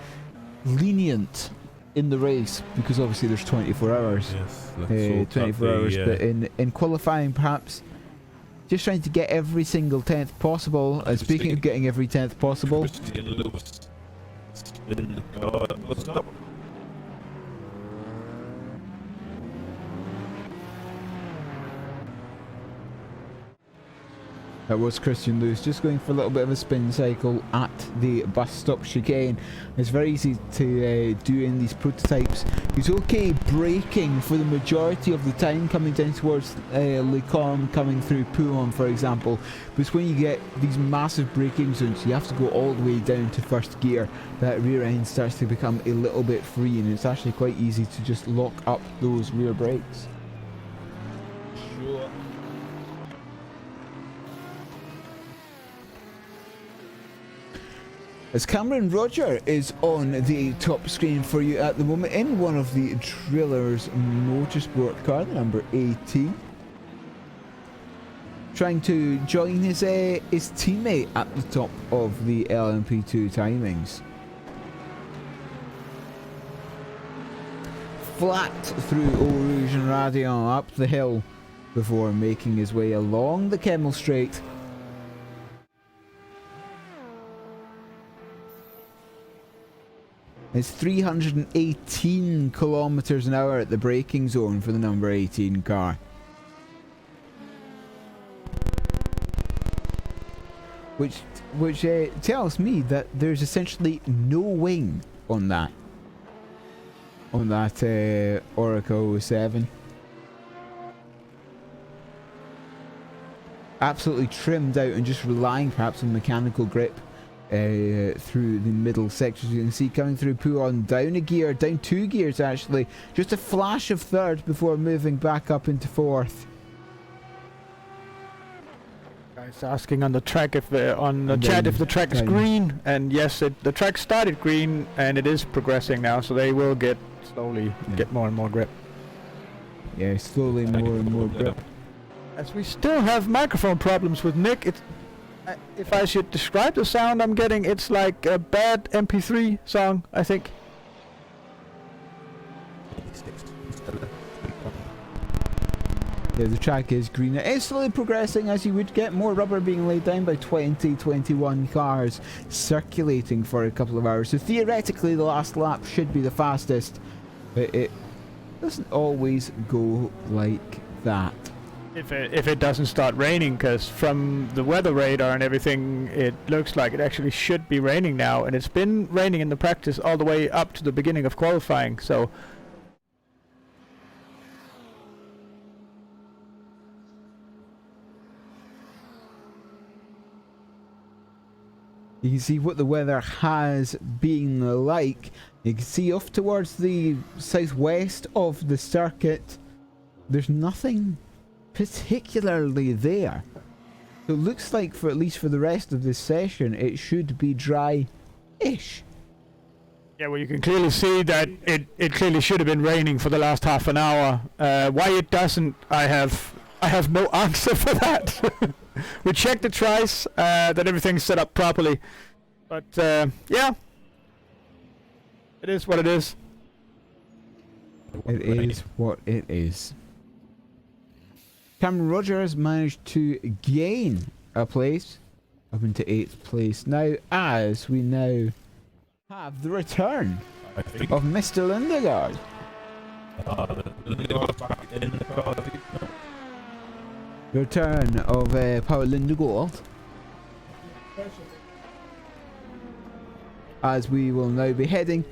lenient in the race, because obviously there's 24 hours. Yes, 24 hours. But in qualifying, perhaps just trying to get every single 10th possible. Speaking of getting every 10th possible, Christian Lewis in the car. Stop. that was Christian Lewis just going for a little bit of a spin cycle at the bus stop chicane. It's very easy to do in these prototypes. He's okay braking for the majority of the time coming down towards Le Corme, coming through Pouhon, for example. But when you get these massive braking zones, you have to go all the way down to first gear. That rear end starts to become a little bit free, and it's actually quite easy to just lock up those rear brakes. Sure. As Cameron Roger is on the top screen for you at the moment in one of the Drillers Motorsport car, the number 18. Trying to join his teammate at the top of the LMP2 timings. Flat through Eau Rouge and Radion up the hill before making his way along the Kemmel Straight. It's 318 kilometers an hour at the braking zone for the number 18 car. Which tells me that there's essentially no wing on that. On that Oracle 07. Absolutely trimmed out and just relying perhaps on mechanical grip. Through the middle sections, you can see coming through Pouhon, down a gear, down 2 gears actually, just a flash of third before moving back up into fourth. Guys asking on the track if chat if the track is green, and yes, the track started green and it is progressing now, so they will get more and more grip. Yeah, slowly more and more grip. As we still have microphone problems with Nick, it's. If I should describe the sound I'm getting, it's like a bad MP3 song, I think. Yeah, the track is green. It is slowly progressing as you would get more rubber being laid down by 21 cars circulating for a couple of hours. So theoretically the last lap should be the fastest, but it doesn't always go like that. If it doesn't start raining, because from the weather radar and everything, it looks like it actually should be raining now, and it's been raining in the practice all the way up to the beginning of qualifying, so... You can see what the weather has been like. You can see off towards the southwest of the circuit, there's nothing particularly there. So it looks like, for at least for the rest of this session, it should be dry-ish. Yeah, well, you can clearly see that it clearly should have been raining for the last half an hour. Why it doesn't, I have no answer for that. We checked it twice, that everything's set up properly. But, yeah. It is what it is. It is what it is. Cameron Rogers managed to gain a place up into 8th place now, as we now have the return of Mr. Lindegaard. The return of Paul Lindegaard. As we will now be heading,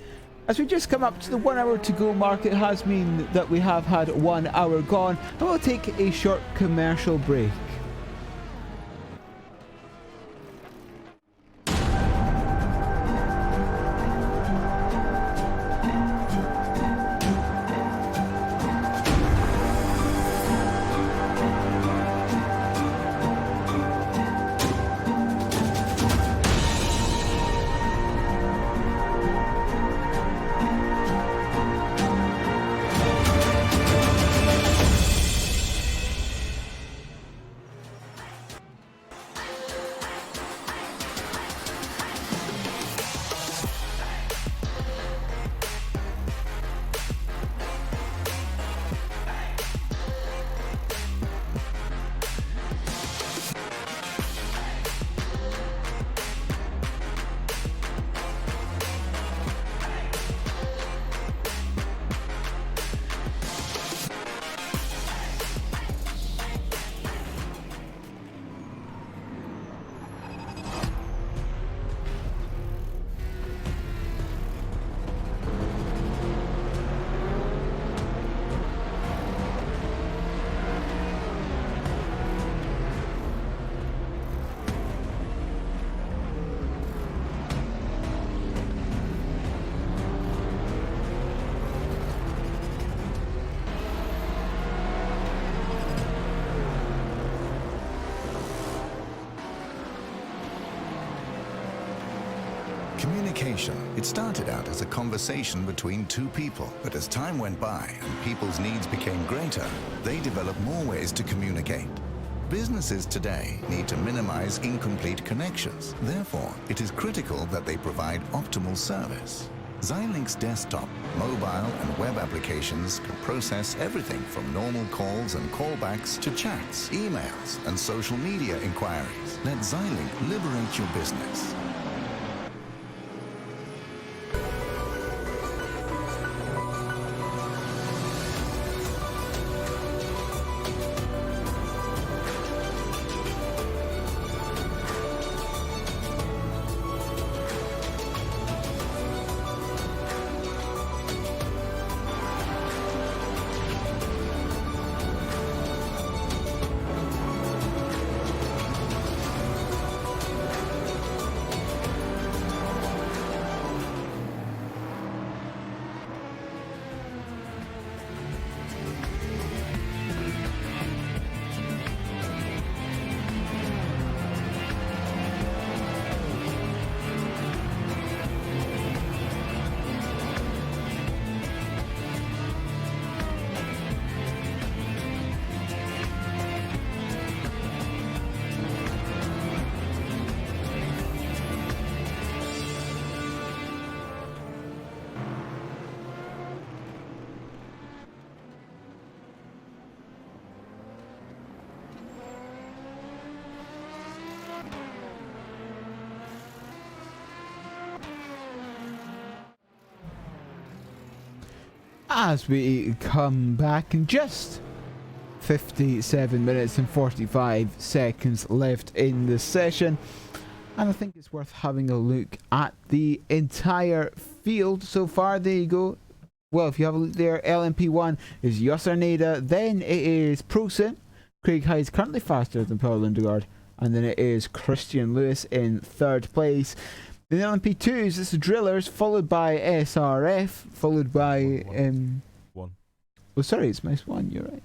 as we just come up to the 1 hour to go mark, it has mean that we have had 1 hour gone, and we'll take a short commercial break. Communication. It started out as a conversation between two people, but as time went by and people's needs became greater, they developed more ways to communicate. Businesses today need to minimize incomplete connections. Therefore, it is critical that they provide optimal service. Xilinx desktop, mobile and web applications can process everything from normal calls and callbacks to chats, emails, and social media inquiries. Let Xilinx liberate your business. as we come back in just 57 minutes and 45 seconds left in the session. And I think it's worth having a look at the entire field so far. There you go. Well, if you have a look there, LMP1 is Yosserneda, then it is Prosen. Craig Hyde's currently faster than Paul Lundegaard, and then it is Christian Lewis in third place. In the LMP2s, it's the Drillers, followed by SRF, followed by... One. Oh, sorry, it's Mouse 1, you're right.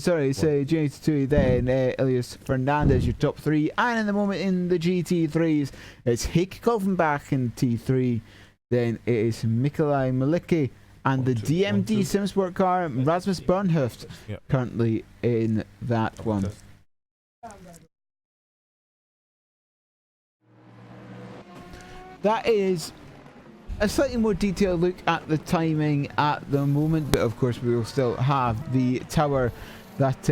Sorry, it's GT2, then Elias Fernandez, your top three. And in the moment in the GT3s, it's Heikki Kolvenbach in T3. Then it is Mikolai Malicki and the DMD Simsport car, Rasmus Bernhoft, currently in that one. That is a slightly more detailed look at the timing at the moment, but of course we will still have the tower that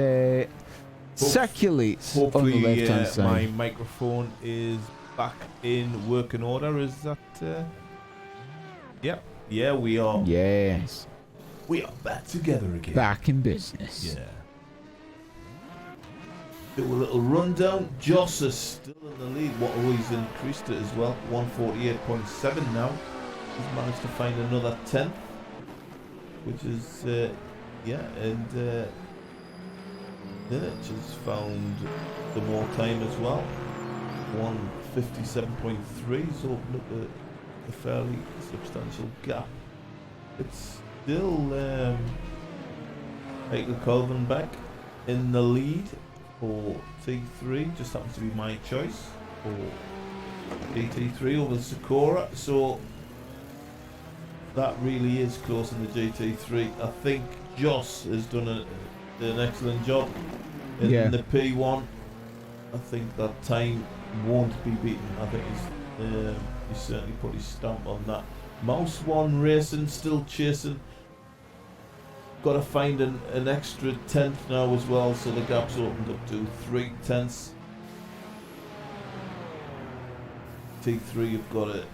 circulates on the left hand side. My microphone is back in working order. Is that yeah, we are. Yes, we are back together again, back in business. Yeah. Do a little rundown. Joss is still in the lead. What he's increased it as well, 148.7 now. He's managed to find another 10th, which is and Ninic has found the more time as well, 157.3, so look at a fairly substantial gap. It's still Michael Kolvenbach in the lead for T3, just happens to be my choice for GT3 over Sakura, so that really is close in the GT3. I think Joss has done an excellent job in the P1. I think that time won't be beaten. I think he's certainly put his stamp on that. Mouse 1 racing, still chasing. Got to find an extra 10th now as well, so the gap's opened up to 3 tenths. T3 have got a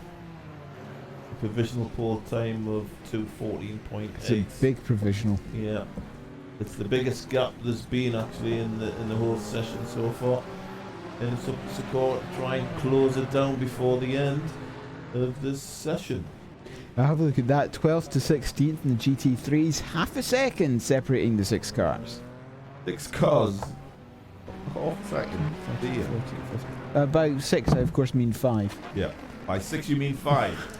provisional pole time of 2:14.8. It's a big provisional. Yeah, it's the biggest gap there's been actually in the whole session so far, and it's up to Sakura to try and close it down before the end of this session. Now have a look at that, 12th to 16th in the GT3s, half a second separating the 6 cars. 6 cars? Half a second? About 6, I of course mean 5. Yeah, by 6 you mean 5.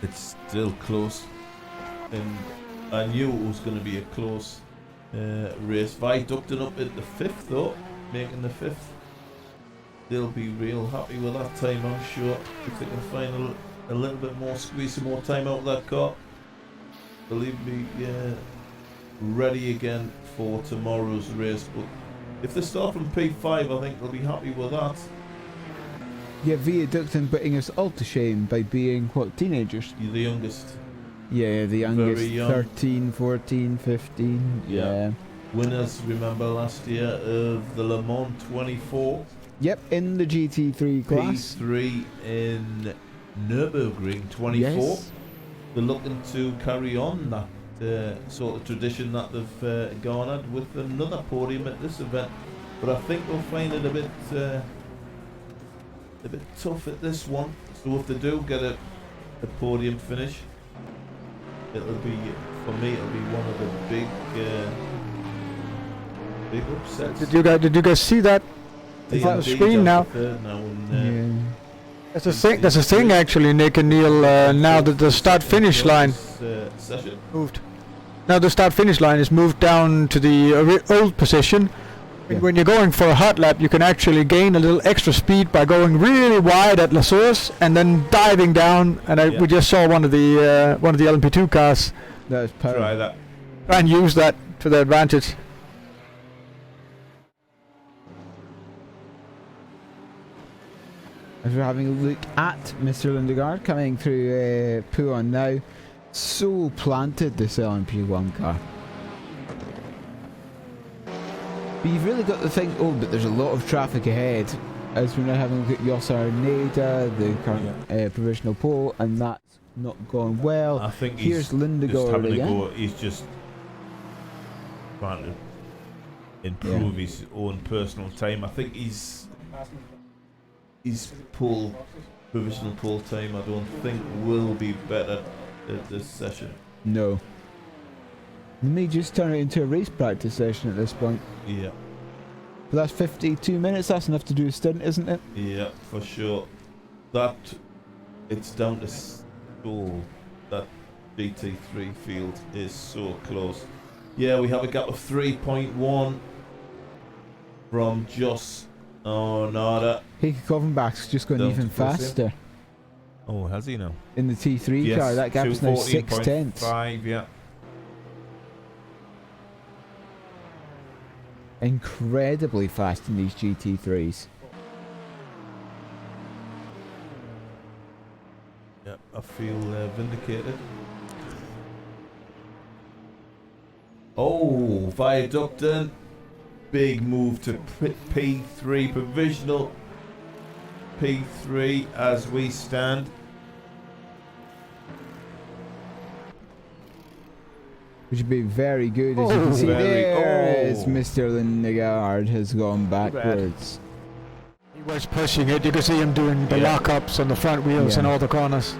It's still close, and I knew it was going to be a close race. Vi Ducton up at the 5th though, making the 5th. They'll be real happy with that time, I'm sure, if they can find a little bit more, squeeze some more time out of that car. Believe me, ready again for tomorrow's race. But if they start from P5, I think they'll be happy with that. Yeah, Via Ducton putting us all to shame by being, what, teenagers? You're the youngest. Yeah, the youngest, Very young. 13, 14, 15. Yeah. Winners, remember last year of the Le Mans 24. Yep, in the GT3 class. P3 in Nürburgring 24. Yes. They're looking to carry on that sort of tradition that they've garnered with another podium at this event. But I think they'll find it a bit tough at this one. So if they do get a podium finish, it'll be, for me, it'll be one of the big upsets. Did you guys see that? It's on the screen now. There's a thing actually, Nick and Neil. Now that the start-finish line moved. Now the start-finish line is moved down to the old position. Yeah. When you're going for a hot lap, you can actually gain a little extra speed by going really wide at La Source and then diving down. And we just saw one of the LMP2 cars. That was Try that. Try and use that to their advantage. As we're having a look at Mr. Lundegaard coming through Puon now, so planted this LMP1 car. But you've really got to think, oh, but there's a lot of traffic ahead. as we're now having a look at Yossar Neda, the current provisional pole, and that's not gone well. I think here's he's Lindegaard just having again. a go. He's just trying to improve his own personal time. I think his provisional pole time, I don't think will be better at this session. No. They may just turn it into a race practice session at this point. Yeah. But that's 52 minutes, that's enough to do a stint, isn't it? Yeah, for sure. It's down to Stoll. That GT3 field is so close. Yeah, we have a gap of 3.1 from Joss. Oh, no, Heikki Kovenbach's just going Down even to close, yeah. faster. Oh, has he now? In the T3 car, that gap is now 6 tenths. 5, yeah. Incredibly fast in these GT3s. Yep, I feel vindicated. Oh, Viaducton. Big move to P3, provisional P3 as we stand. Which would be very good, as you can see there, as Oh. Mr. Lindegaard has gone backwards. He was pushing it. You can see him doing the Yeah. lockups on the front wheels Yeah. and all the corners.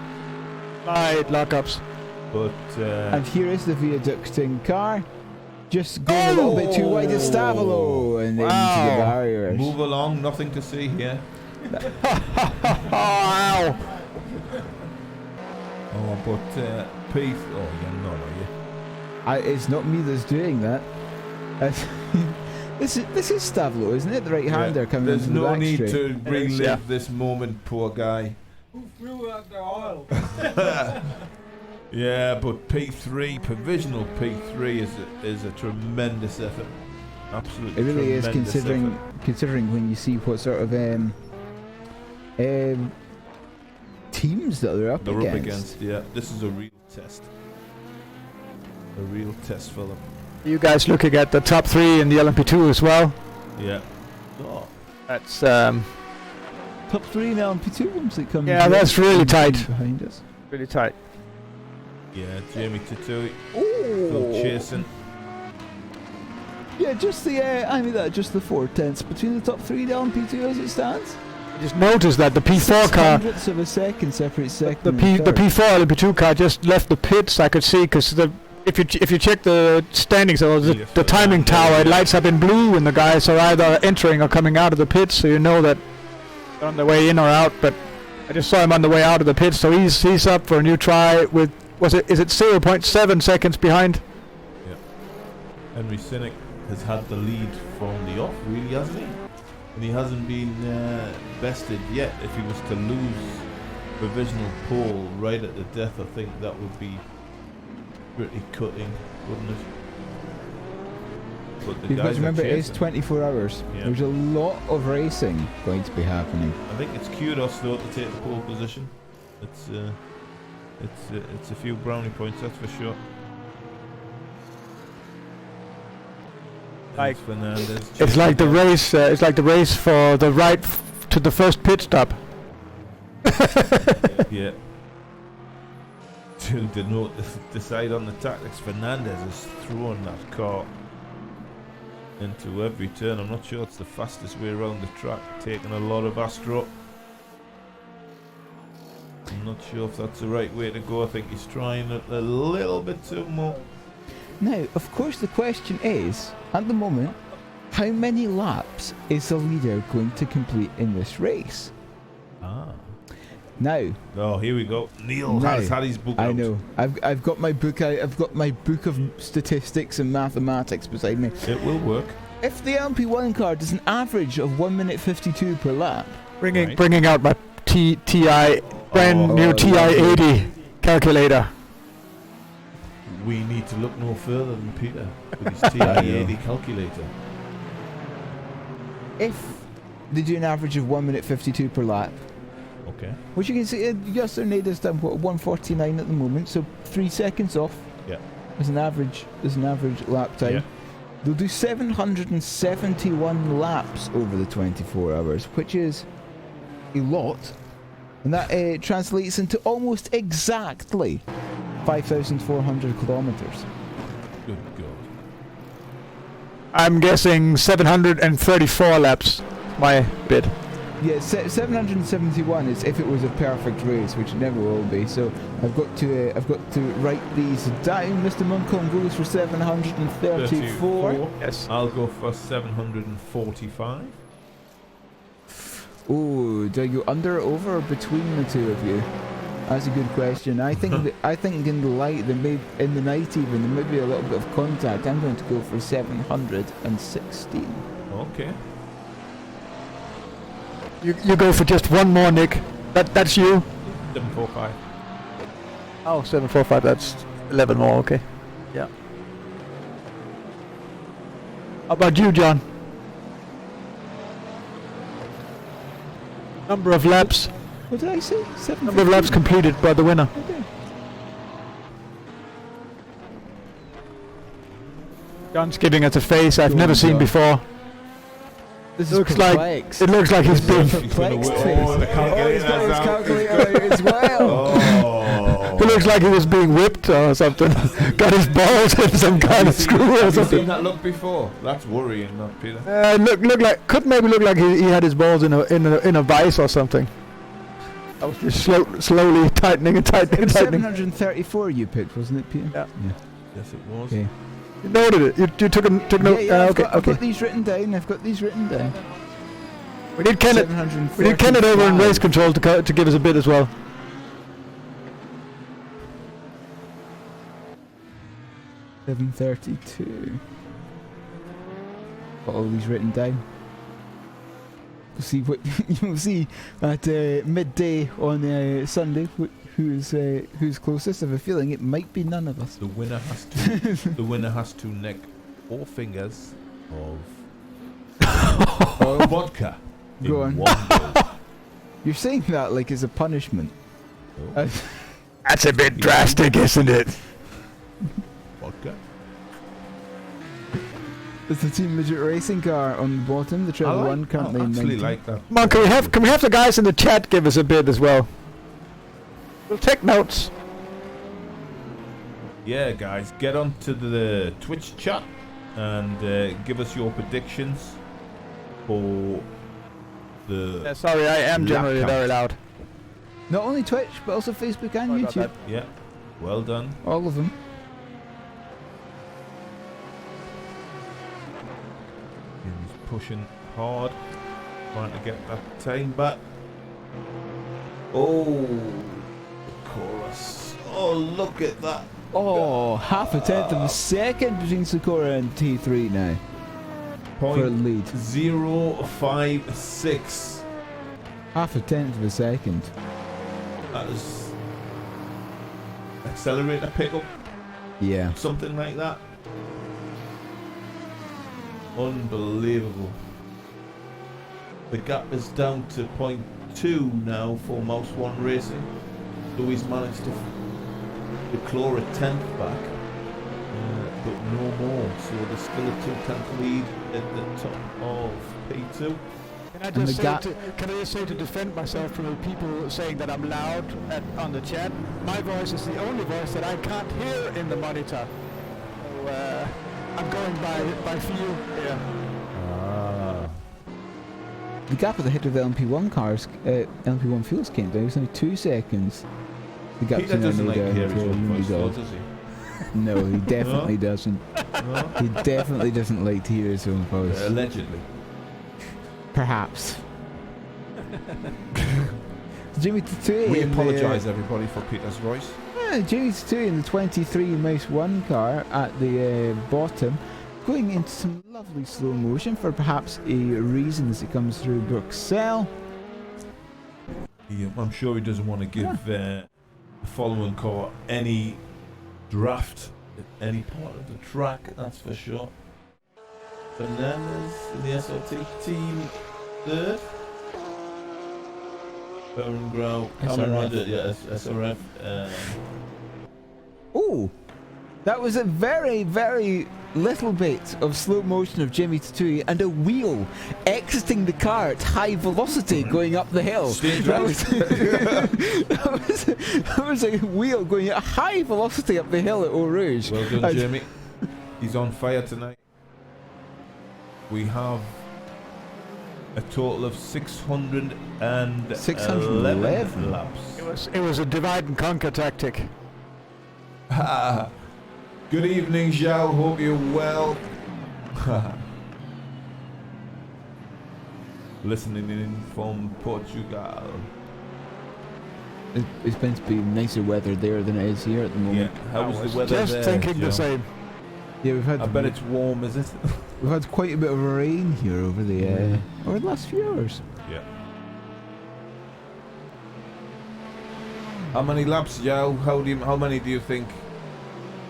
Right, lockups. But And here is the Viaducting car, just going a little bit too wide at Stavolo and into the Wow. barriers. move along, nothing to see here. Wow. Oh, but P. Oh, you're not, are you? It's not me that's doing that. This is Stavolo, isn't it? The right-hander coming There's into the no back need straight. to relive yeah. this moment, poor guy. Who threw out the oil? Yeah, but P3, provisional P3 is a tremendous effort. Absolutely. It really is, tremendous considering when you see what sort of teams that they're up They're against. up against, yeah. This is a real test. A real test for them. You guys looking at the top 3 in the LMP2 as well? Yeah. Oh, That's Top 3 now on P2 ones that come. Yeah, that's really tight. behind us. really tight. yeah, Jamie Tatui Oh, still chasing. yeah, just just the 4 tenths between the top 3 down P2 as it stands. I just noticed that the P4 car, Hundredths of a second separates second. the and third. P4 LMP2 car just left the pits. I could see because if you check the standings or the timing tower, it lights up in blue, and the guys are either entering or coming out of the pits, so you know that they're on their way in or out. But I just saw him on the way out of the pits, so he's up for a new try with is it 0.7 seconds behind? Yeah. Henry Sinek has had the lead from the off, really, hasn't he? And he hasn't been bested yet. If he was to lose provisional pole right at the death, I think that would be pretty cutting, wouldn't it? But the You've got guys to remember, are it is chasing. 24 hours. Yeah. There's a lot of racing going to be happening. I think it's kudos though to take the pole position. It's a few brownie points, that's for sure. Like, Thanks, Fernandez. It's like the race. It's like the race for the right to the first pit stop. Yeah. To decide on the tactics, Fernandez has thrown that car into every turn. I'm not sure it's the fastest way around the track, taking a lot of Astro. I'm not sure if that's the right way to go. I think he's trying a little bit too more. Now, of course, the question is, at the moment, how many laps is the leader going to complete in this race? Ah. Now, Oh, here we go. Neil has had his book out. I know. I've got my book out. I've got my book of statistics and mathematics beside me. It will work. If the LMP1 car does an average of 1 minute 52 per lap, Right. Bringing out my TI brand new Oh, TI-80 calculator. We need to look no further than Peter with his TI-80 calculator. if they do an average of 1 minute 52 per lap, Okay. which you can see, Yasser Nada's done what, 149 at the moment, so 3 seconds off. Yeah. As an average lap time. Yeah. They'll do 771 laps over the 24 hours, which is a lot. And that translates into almost exactly 5,400 kilometers. Good God. I'm guessing 734 laps. My bid. Yeah, 771 is if it was a perfect race, which it never will be. So I've got to write these down. Mr. Muncombe goes for 734. Yes. I'll go for 745. Oh, do I go under or over or between the two of you? That's a good question. I think I think in the light, in the night even, there may be a little bit of contact. I'm going to go for 716. Okay. You go for just one more, Nick. That's you. 745. Oh, 745. That's 11 more. Okay. Yeah. How about you, John? Number of laps. What did I say? Number of laps completed by the winner. Okay. John's giving us a face I've Go never on, seen John. before. This Looks is like perplexed. it looks like he's been. Perplexed face. Oh, the He's got his calculator calculator out as well. Oh. It looks like he was being whipped or something. Got his balls in some kind of screw or Have you something. seen that look before? That's worrying, not Peter. Could maybe look like he had his balls in a vice or something. I was just slowly tightening and tightening and tightening. 734 you picked, wasn't it, Peter? Yeah. Yes, it was. Okay. You noted it. You took note. Yeah, Okay. I've got these written down. We need Kenneth. We need Kenneth over in race control to give us a bid as well. $732. Got all these written down. We'll see what you'll see at midday on Sunday. Who's closest? I have a feeling it might be none of us. The winner has to nick 4 fingers of vodka. Go in on. one go. You're saying that like as a punishment. Oh, That's a bit drastic, isn't it? vodka. There's the Team Midget racing car on the bottom. The Treble One currently I in actually 19. like that. Come on, can we have the guys in the chat give us a bid as well? We'll take notes. Yeah, guys, get onto the Twitch chat and give us your predictions for the. Yeah, sorry, I am lap generally count. very loud. Not only Twitch, but also Facebook and Sorry about YouTube. Yeah, well done. All of them. He's pushing hard, trying to get that time back. Oh, the chorus. Oh, look at that. Oh, half a tenth of a second between Sakura and T3 now. For a lead. 0.056. Half a tenth of a second. That is accelerator pickup, Yeah. something like that. Unbelievable. The gap is down to 0.2 now for Mouse 1 Racing. So he's managed to claw a tenth back, but no more. So there's still a 2/10 lead at the top of P2. Can I And just the can I just say to defend myself from the people saying that I'm loud on the chat? My voice is the only voice that I can't hear in the monitor. So I'm going by feel here. The gap at the head of the LMP1 cars, LMP1 fuels came down. It was only 2 seconds. The gap Peter doesn't like hearing his own voice, though, does he? No, he definitely doesn't. No? He definitely doesn't like to hear his own voice. Allegedly. Perhaps. Jimmy Tatui. We apologise, everybody, for Peter's voice. Jimmy Tatui in the 23 Mouse 1 car at the bottom, going into some lovely slow motion for perhaps a reason as it comes through Bruxelles. I'm sure he doesn't want to give the following car any draft at any part of the track, that's for sure. Bananas in the SRT team third. Grau, SRF. SRF. Oh! That was a very, very little bit of slow motion of Jimmy Tatui and a wheel exiting the car at high velocity going up the hill. That was a wheel going at high velocity up the hill at Eau Rouge. Well done, Jimmy. He's on fire tonight. We have a total of 611 laps. It was a divide and conquer tactic. Good evening, Zhao. Hope you're well. Listening in from Portugal. It's meant to be nicer weather there than it is here at the moment. Yeah. How was the weather Just there, thinking Joe? the same. Yeah, we've had. I bet it's warm, is it? We've had quite a bit of rain here over the last few hours. Yeah. How many laps, Joe? How many do you think?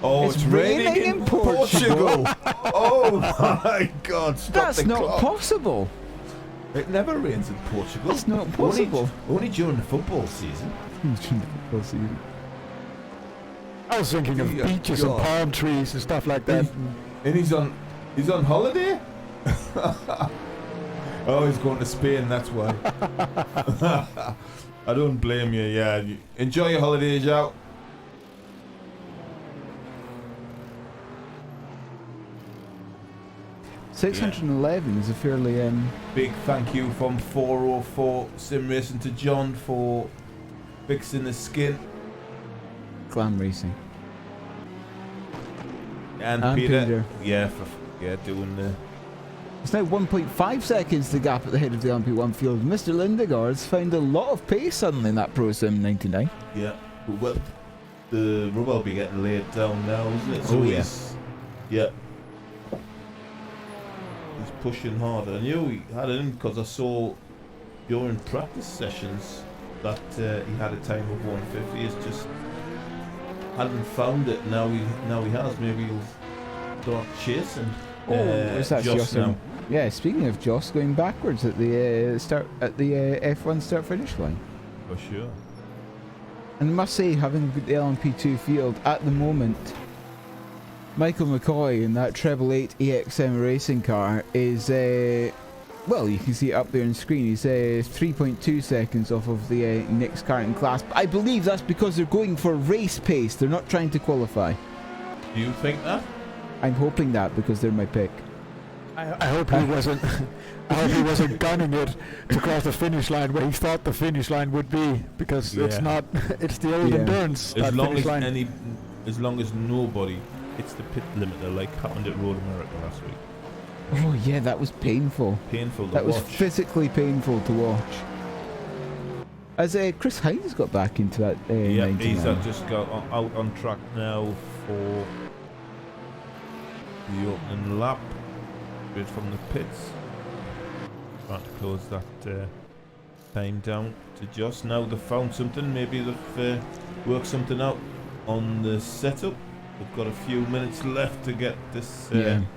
Oh, It's raining in Portugal. Oh my God! Stop That's the not clock. possible. It never rains in Portugal. That's not possible. Only during the football season. I was thinking of Dear beaches God. and palm trees and stuff like that. And he's on holiday. Oh, he's going to Spain. That's why. I don't blame you. Yeah, enjoy your holidays out. $611 is a fairly Big thank you from 404 Sim Racing to John for fixing the skin. glam racing. And Peter. Yeah, doing the. It's now 1.5 seconds the gap at the head of the LMP1 field. Mr. Lindegaard's found a lot of pace suddenly in that Pro Sim 99. Yeah, well, the rubber will be getting laid down now, isn't it? Oh, he's, yeah. He's pushing hard. I knew he had it in because I saw during practice sessions that he had a time of 150. He's just hadn't found it. Now he has. Maybe he'll start chasing. Is that Joss now. Yeah, speaking of Joss going backwards at the F1 start finish line. For sure. And I must say, having the LMP2 field at the moment, Michael McCoy in that treble 8 EXM racing car is, well, you can see it up there on screen. He's 3.2 seconds off of the next car in class. But I believe that's because they're going for race pace. They're not trying to qualify. Do you think that? I'm hoping that because they're my pick. I hope he wasn't. I hope he wasn't gunning it to cross the finish line where he thought the finish line would be, because it's not. It's the old endurance. As long finish as line. as long as nobody hits the pit limiter like happened at Road America last week. Oh yeah, that was painful. Painful to That was watch. physically painful to watch. As Chris Hines got back into that. Yeah, 99. he's just got out on track now for the opening lap. Straight from the pits. Trying to close that time down to just now. They've found something. Maybe they've worked something out on the setup. They've got a few minutes left to get this time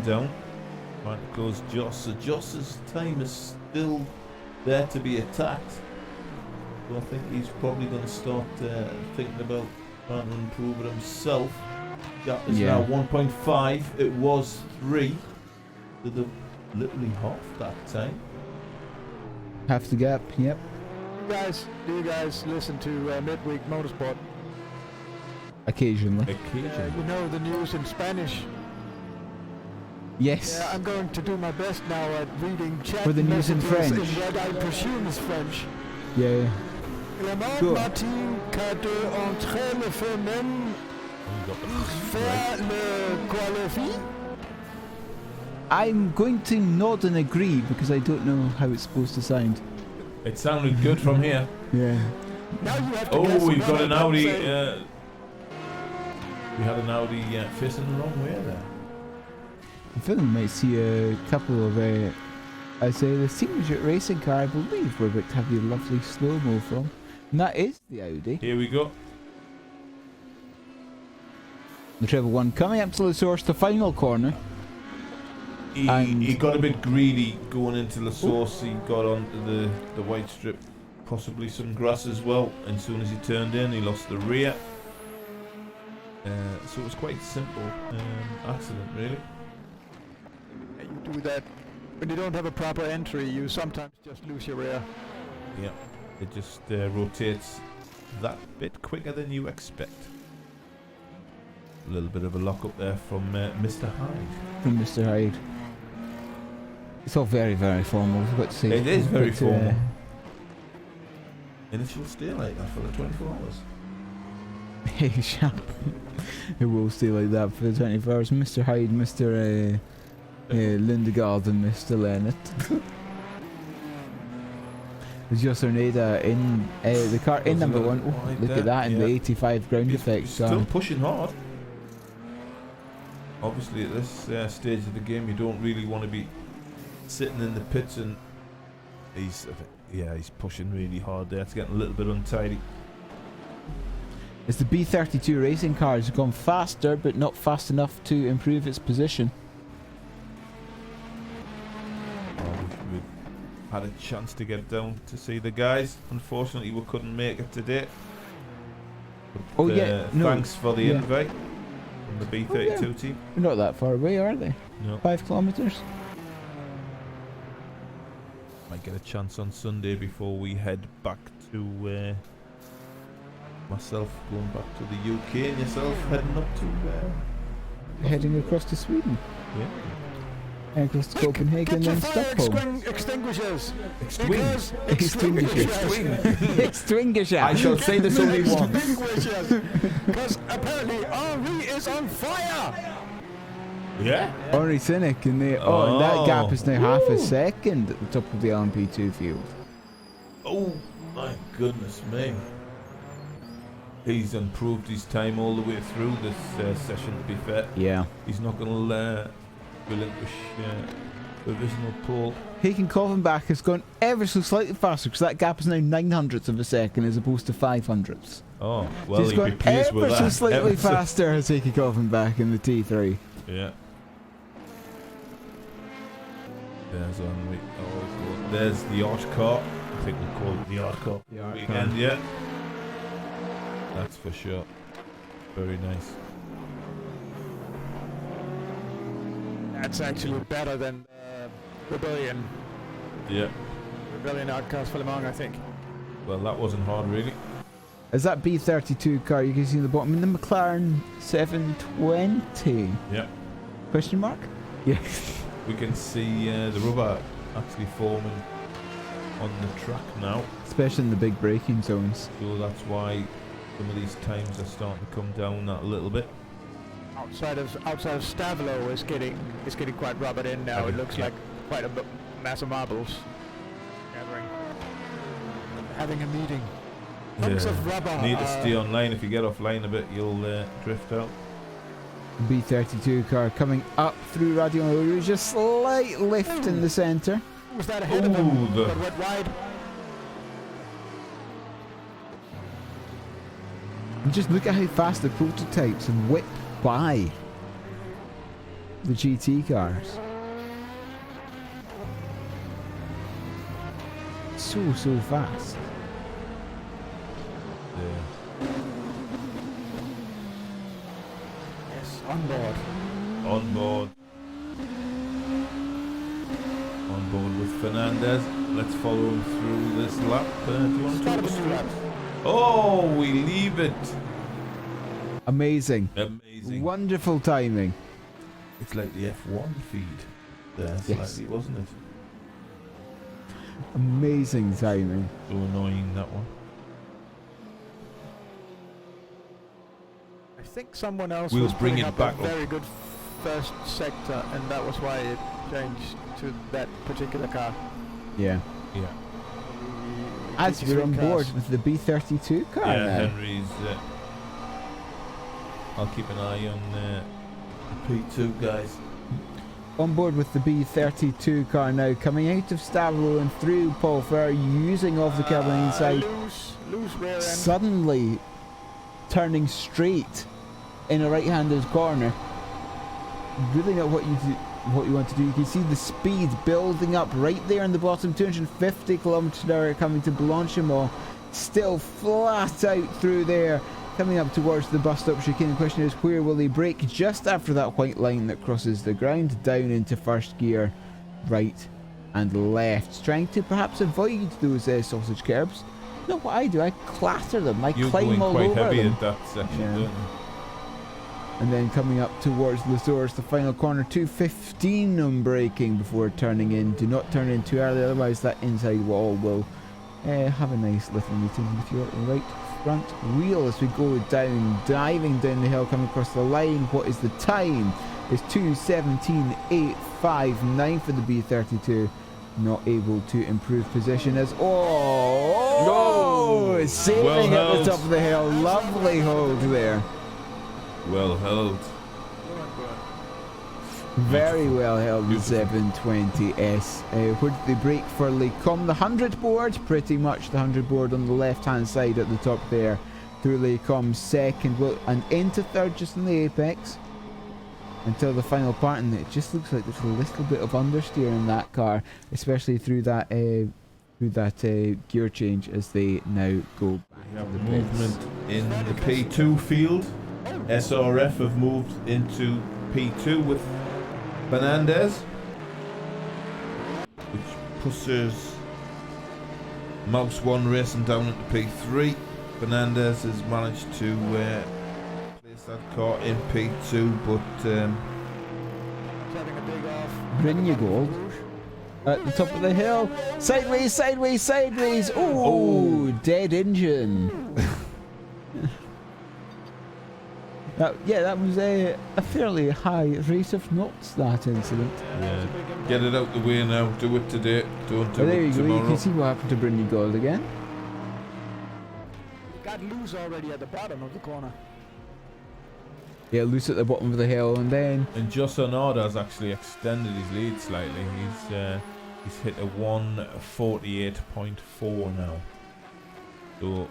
down. Trying to close Joss. So Joss's time is still there to be attacked. So I think he's probably going to start thinking about trying to improve it himself. Gap is now 1.5. It was 3. So they've literally half that time. Half the gap, yep. Do you guys listen to Midweek Motorsport? Occasionally. Occasionally. You know the news in Spanish. Yes. Yeah, I'm going to do my best now at reading chat For the news in messages French. in what I presume is French. Yeah. Clément Sure. Martin cadre entre le femmes faire le qualifie. I'm going to nod and agree because I don't know how it's supposed to sound. It sounded good from here. Yeah. Now you have to guess Oh, we've what got an I'm Audi. saying. We had an Audi facing the wrong way there. I feel we might see a couple of, as the signature racing car, I believe, we're about to have your lovely slow-mo from. And that is the Audi. Here we go. The treble 1 coming up to the source, the final corner. He got a bit greedy going into the source. He got onto the white strip, possibly some grass as well. And as soon as he turned in, he lost the rear. So it was quite simple accident, really. Yeah, you do that when you don't have a proper entry. You sometimes just lose your rear. Yeah, it just rotates that bit quicker than you expect. A little bit of a lock up there from Mr. Hyde. From Mr. Hyde. It's all very, very formal, I've got to say. It is very But, formal. And it should stay like that for the 24 hours. Hey, Sharp. It will stay like that for the 24 hours. Mr. Hyde, Mr. Lindegard and Mr. Leonard. There's your Tornado in the car in number one. Oh, look at that in the 85 ground effect. Still pushing hard. Obviously at this stage of the game you don't really want to be sitting in the pits, and he's pushing really hard there. It's getting a little bit untidy. It's the B32 racing car. It's gone faster, but not fast enough to improve its position. We had a chance to get down to see the guys. Unfortunately, we couldn't make it today. But, thanks for the invite from the B32 team. They're not that far away, are they? No. 5 kilometres. Might get a chance on Sunday before we head back to myself going back to the UK and yourself heading up to Heading across to Sweden. yeah. Across to Copenhagen, then Stockholm. Extinguishers. Extinguishers. Extinguisher. I shall say this only once. Extinguishers. Because apparently Henri is on fire. Yeah. Henri Cynic and they. Oh, and that gap is now half a second at the top of the LMP2 field. Oh my goodness me. He's improved his time all the way through this session, to be fair. Yeah. He's not going to relinquish provisional pole. Haken Kovenbach has gone ever so slightly faster because that gap is now 900ths of a second as opposed to 500ths. Oh, well, so he's he'd gone be pleased with ever that. so slightly Ever so- faster as Haken Kovenbach in the T3. Yeah. There's Henri. Oh, God. There's the Arch car. I think we call it the Arch car. The Arch Weekend, yeah. That's for sure. Very nice. That's actually better than Rebellion. Yeah. Rebellion Outcast for Le Mans, I think. Well, that wasn't hard, really. Is that B32 car you can see in the bottom in the McLaren 720? Yeah. Question mark? Yes. We can see the rubber actually forming on the track now. Especially in the big braking zones. So that's why some of these times are starting to come down that a little bit. Outside of Stavelo is getting quite rubbered in now. It looks like quite a mass of marbles gathering. Having a meeting. Hunks of rubber. Need to stay online. If you get offline a bit, you'll drift out. B32 car coming up through Radio Rouge, a slight lift in the centre. Was that ahead of him? But went wide. And just look at how fast the prototypes whip by the GT cars. So fast. Yes, on board. On board. On board with Fernandez. Let's follow him through this lap. Do you want to Start talk of a new lap. Oh, we leave it. Amazing. Amazing. Wonderful timing. It's like the F1 feed there slightly, wasn't it? Amazing timing. So annoying, that one. I think someone else We'll was bring putting it up back a up. very good first sector, and that was why it changed to that particular car. Yeah. Yeah. As we're on board with the B32 car Yeah, now. Henry's... I'll keep an eye on the P2 guys. On board with the B32 car now, coming out of Stavro and through Paul Fer, using off the cabin inside, Loose rear end. suddenly turning straight in a right-handed corner. Really not what you want to do. You can see the speed building up right there in the bottom, 250 kilometers an hour coming to Blanchimont, still flat out through there Coming up towards the bus stop chicane, the question is where will he brake? Just after that white line that crosses the ground, down into first gear, right and left, trying to perhaps avoid those sausage curbs. You know what I do? I clatter them. I climb all over them. You're going quite heavy in that section, don't you? And then coming up towards the source, the final corner, 215 on braking before turning in. Do not turn in too early, otherwise that inside wall will have a nice little meeting with your right front wheel as we go down, diving down the hill, coming across the line. What is the time? It's 2:17.859 for the B32. Not able to improve position as sailing at the top of the hill. Lovely hold there. Well held. Very well held, the 720S. Where did they brake for Lecom? The 100 board, pretty much the 100 board on the left hand side at the top there. Through Lecom's second, and into third just in the apex. Until the final part, and it just looks like there's a little bit of understeer in that car, especially through that gear change as they now go back. We have movement in the P2 field. SRF have moved into P2 with Fernandez, which pushes Mouse 1 racing down into P3. Fernandez has managed to place that car in P2, but Brynja Gold at the top of the hill. Sideways, sideways, sideways. Oh, dead engine. That was a fairly high rate of knots, that incident. yeah, get it out the way now. Do it today. Don't do There it you go. tomorrow. You can see what happened to Brynja Gold again. Got loose already at the bottom of the corner. Yeah, loose at the bottom of the hill, and then And Joss Arnada has actually extended his lead slightly. He's hit a 1:48.4 now. So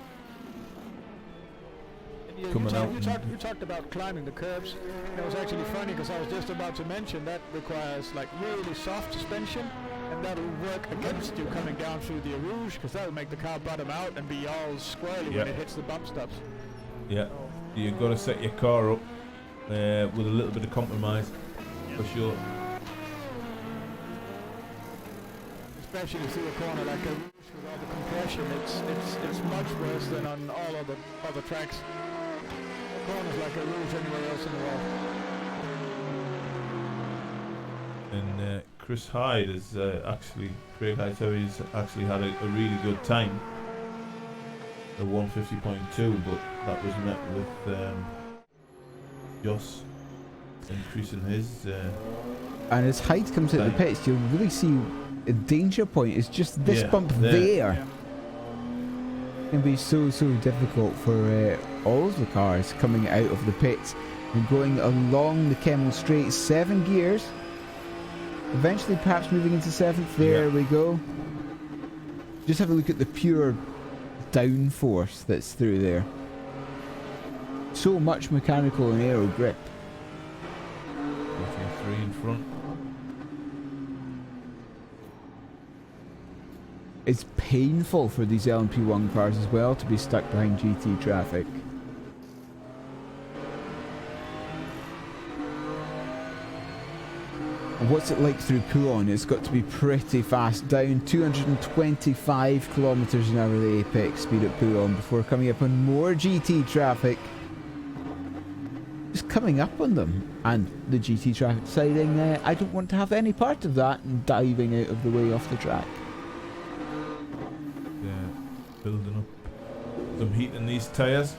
coming out. You talked about climbing the curbs. It was actually funny because I was just about to mention that requires like really soft suspension, and that'll work against you coming down through the Rouge because that'll make the car bottom out and be all squirrely when it hits the bump stops. Yeah, you've got to set your car up with a little bit of compromise, for sure. Especially through a corner like a Rouge with all the compression, it's much worse than on all other tracks. Corners like a Rouge anywhere else in the world. And Chris Hyde is Craig Hyde has actually had a really good time. A 150.2, but that was met with Joss increasing his. and as Hyde comes out the pits, you'll really see a danger point. It's just this bump there. Yeah. It can be so difficult for all of the cars coming out of the pits and going along the Kemmel Straight. 7 gears. Eventually perhaps moving into 7th. There we go. Just have a look at the pure downforce that's through there. So much mechanical and aero grip. 3 in front. It's painful for these LMP1 cars as well to be stuck behind GT traffic. And what's it like through Poulon? It's got to be pretty fast. Down 225 kilometers an hour the apex speed at Poulon before coming up on more GT traffic. Just coming up on them, and the GT traffic deciding I don't want to have any part of that, and diving out of the way off the track. Yeah, building up some heat in these tyres.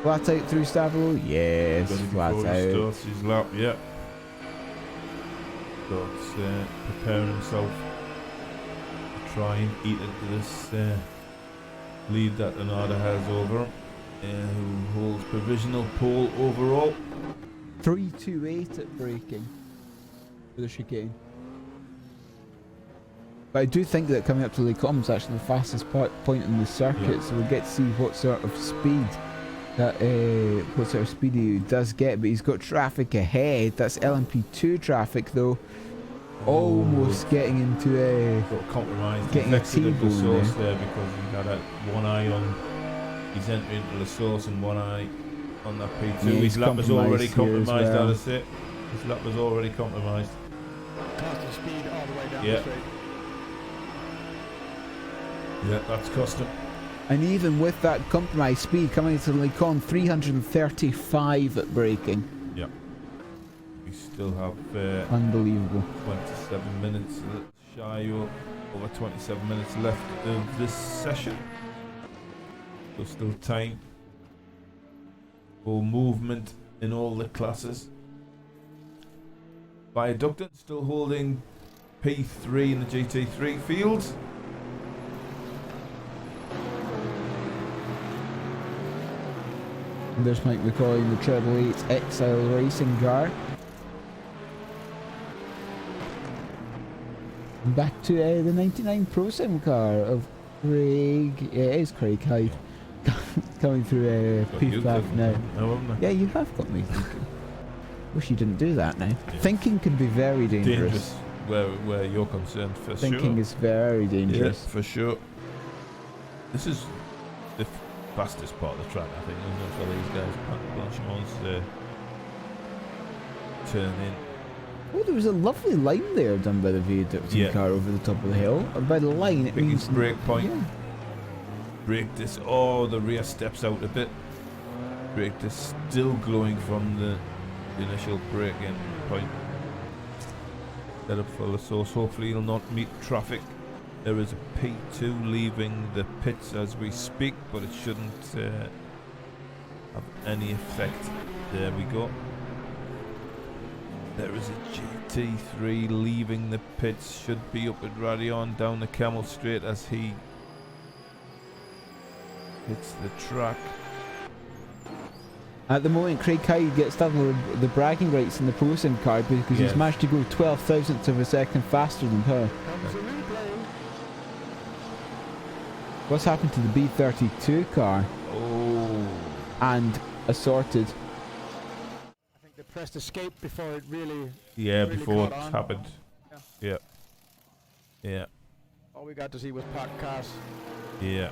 Flat out through Stavro? Yes, flat Before he out. starts his lap, yeah. Starts preparing himself to try and eat into this lead that Arnada has over him, who holds provisional pole overall. 328 at braking for the chicane. But I do think that coming up to Lecom is actually the fastest point in the circuit, so we'll get to see what sort of speed he does get. But he's got traffic ahead. That's LMP2 traffic though. Almost getting into a Got compromised. getting a Exited the T-bone source there because he had one eye on He's entering into the source in one eye on that P2. Yeah, His lap was already compromised, well. that's it. His lap was already compromised. Constant speed all the way down Yeah. the straight. Yeah, that's cost him. And even with that compromised speed coming into the Lecon 335 at braking. Yeah. We still have Unbelievable. 27 minutes shy or over 27 minutes left of this session. So still time for movement in all the classes. Viaductant still holding P3 in the GT3 field. And there's Mike McCoy in the 888 Exile racing car. And back to the 99 Pro Sim car of Craig. Yeah, it is Craig Hyde. Coming through P5 now. No, haven't I? Yeah, you have got me thinking. Wish you didn't do that now. Yeah. Thinking can be very dangerous. Where you're concerned, for Thinking sure. is very dangerous. Yeah, for sure. This is the fastest part of the track, I think, isn't it, for these guys? Francorchamps turn in. Oh, there was a lovely line there done by the Viaducting car over the top of the hill. And by the line, it means Biggest brake point. Yeah. Brake disc. Oh, the rear steps out a bit. Brake disc still glowing from the initial braking point. Set up for the source. Hopefully, he'll not meet traffic. There is a P2 leaving the pits as we speak, but it shouldn't have any effect. There we go. There is a GT3 leaving the pits. Should be up with Radion down the Camel Straight as he hits the track. At the moment, Craig Hyde gets double the bragging rights in the Pro Sim car because he's Yes. managed to go 12 thousandths of a second faster than her. Comes the replay. What's happened to the B32 car? Oh. And assorted. I think they pressed escape before it really. Yeah, really before it caught on. happened. Yeah. Yeah. All we got to see was parked cars. Yeah.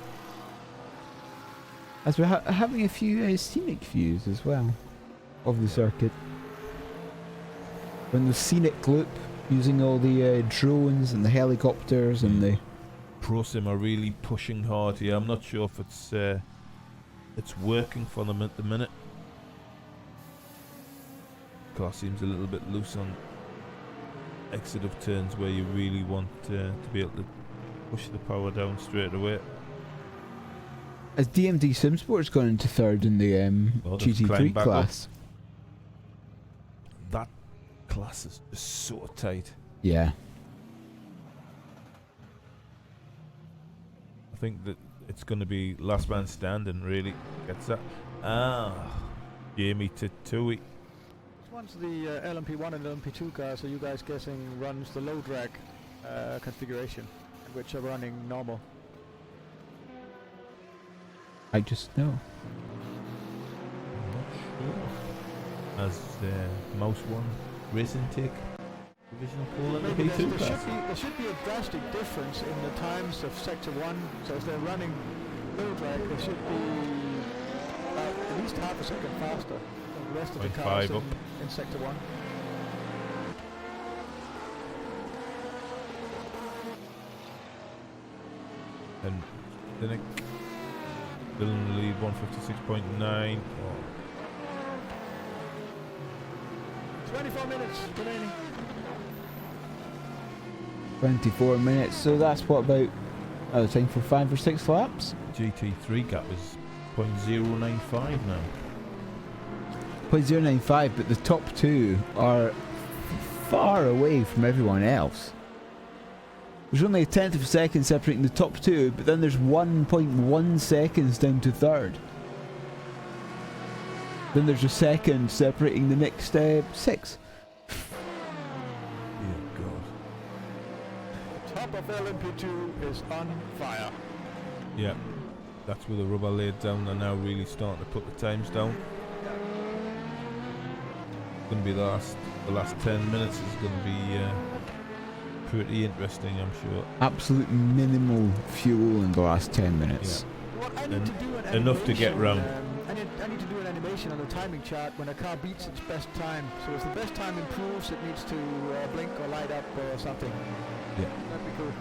As we're having a few scenic views as well of the circuit. When the scenic loop, using all the drones and the helicopters and the... Pro Sim are really pushing hard here. I'm not sure if it's working for them at the minute. Car seems a little bit loose on exit of turns where you really want to be able to push the power down straight away. As DMD Simsport's gone into third in the Well, they've GT3 climbed back up. class. That class is just so tight. Yeah. I think that it's going to be last man standing really gets that. Jamie Tatui. Which one's the LMP1 and LMP2 cars are you guys guessing runs the low drag configuration, and which are running normal? I just know. I'm not sure. As Mouse One Racing Take divisional call at the Maybe P2 there class. should be a drastic difference in the times of Sector 1, so if they're running low drag, they should be at least half a second faster than the rest of the 0.5 cars up. in Sector 1. And Dynick still in the lead, 156.9. 24 minutes remaining. 24 minutes, so that's what about time for 5 or 6 laps? GT3 gap is 0.095 now. 0.095, but the top two are far away from everyone else. There's only a tenth of a second separating the top two, but then there's 1.1 seconds down to third. Then there's a second separating the next 6. Dear God. Top of LMP2 is on fire. Yeah, that's where the rubber laid down. They're now really starting to put the times down. It's going to be the last 10 minutes is going to be pretty interesting, I'm sure. Absolute minimal fuel in the last 10 minutes. Yeah. What I need to do an enough to get animation, round. I need to do an animation on the timing chart when a car beats its best time. So if the best time improves, it needs to blink or light up or something. Yeah. That'd be cool.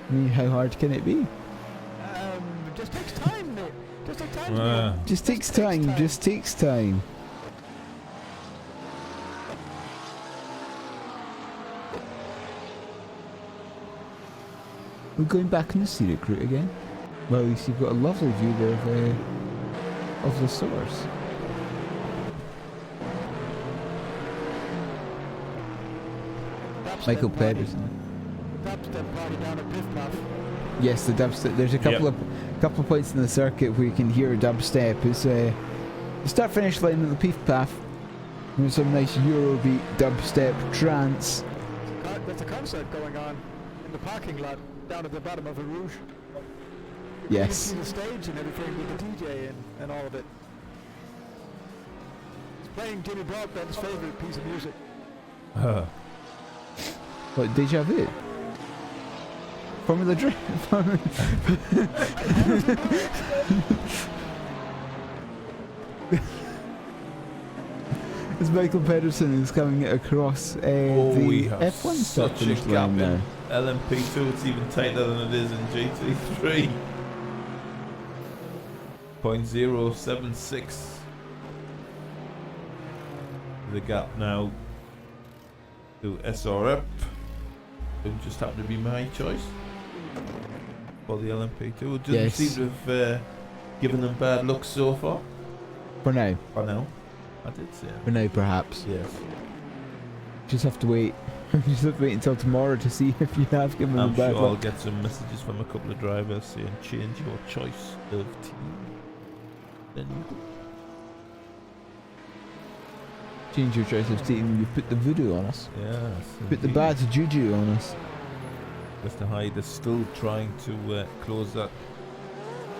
I mean, how hard can it be? Just takes time, mate. Just takes time. Just takes time. Just takes time. We're going back on the scenic route again. Well, at least you've got a lovely view there of the source. Michael Pedersen. Dubstep party down at Piff Puff. Yes, the dubstep. There's a couple of points in the circuit where you can hear dubstep. It's the start-finish line of the Piff Puff. There's some nice Eurobeat dubstep trance. There's a concert going on in the parking lot down at the bottom of a Rouge. Yes. You can see the stage and everything with the DJ and all of it. He's playing Jimmy Broadbent's favorite piece of music. What, Deja Vu? Formula Drift? As Michael Pedersen is coming across the F1 start such a finish gap line now. in LMP2, it's even tighter than it is in GT3. 0.076. The gap now to SRF, who just happened to be my choice for the LMP2. It doesn't seem to have given them bad looks so far. For now. For now. I did say. For now, perhaps. Yes. Just have to wait. Just have to wait until tomorrow to see if you have given them I'm bad sure I'll luck. get some messages from a couple of drivers saying change your choice of team. Then you go. Change your choice of team. You've put the voodoo on us. Yes. Put the bad juju on us. Mr. Hyde is still trying to close that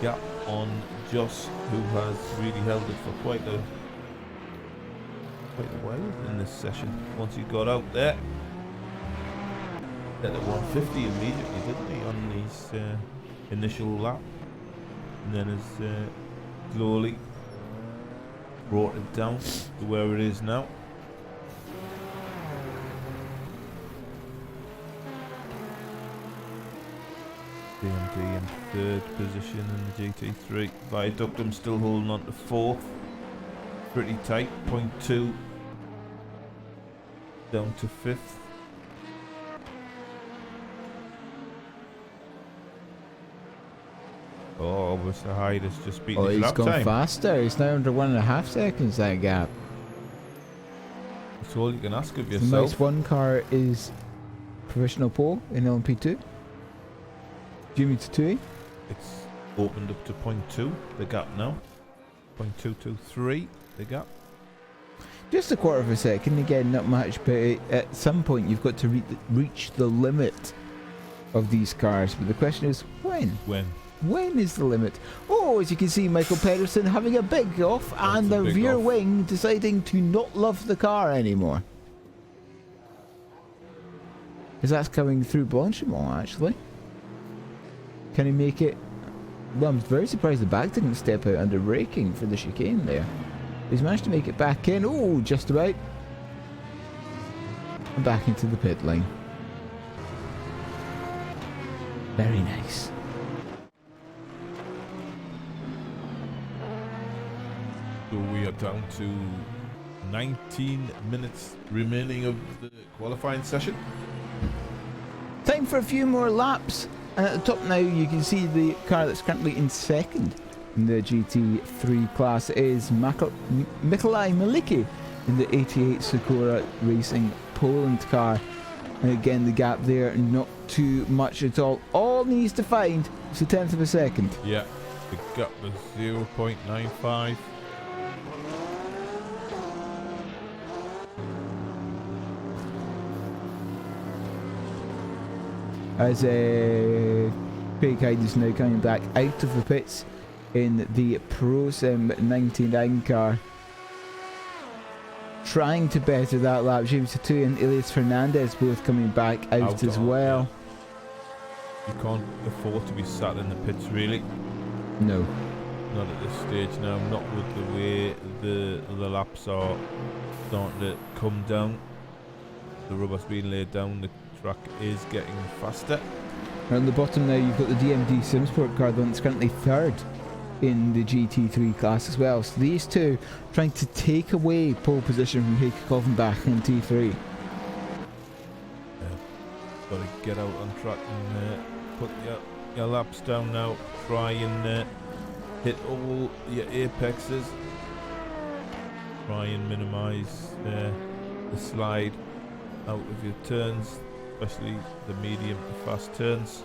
gap on Joss, who has really held it for quite a while in this session. Once he got out there, at 150 immediately, didn't he, on his initial lap, and then has slowly brought it down to where it is now. DMD in third position in the GT3. Viaductum still holding on to fourth. Pretty tight, 0.2 down to fifth. Oh, Mr. Hyde has just beaten his He's lap gone time. faster. He's now under 1.5 seconds, that gap. That's all you can ask of The yourself. next one car is provisional pole in LMP2. Jimmy Tatui. It's opened up to 0.2, the gap now. 0.223, the gap. Just a quarter of a second, again, not much, but at some point you've got to reach the limit of these cars. But the question is, when? When is the limit? Oh, as you can see, Michael Pedersen having a big off and the rear wing deciding to not love the car anymore. Because that's coming through Blanchimont, actually. Can he make it? Well, I'm very surprised the back didn't step out under braking for the chicane there. He's managed to make it back in. Oh, just about. And back into the pit lane. Very nice. So we are down to 19 minutes remaining of the qualifying session. Time for a few more laps. And at the top now you can see the car that's currently in second in the GT3 class is Mikolaj Maliki in the 88 Sakura Racing Poland car. And again, the gap there, not too much at all. All needs to find is a tenth of a second. Yeah, the gap was 0.95. As Craig Hyde is now coming back out of the pits in the Pro Sim 99 car, trying to better that lap. James Tatui and Elias Fernandez both coming back out as well. You can't afford to be sat in the pits, really. No. Not at this stage now. Not with the way the laps are starting to come down. The rubber's being laid down. The track is getting faster. On the bottom now, you've got the DMD Simsport car, the one that's currently third in the GT3 class as well. So these two trying to take away pole position from Heikki Kolvenbach in T3. Got to get out on track and put your laps down now. Try and hit all your apexes. Try and minimise the slide out of your turns, especially the medium to fast turns.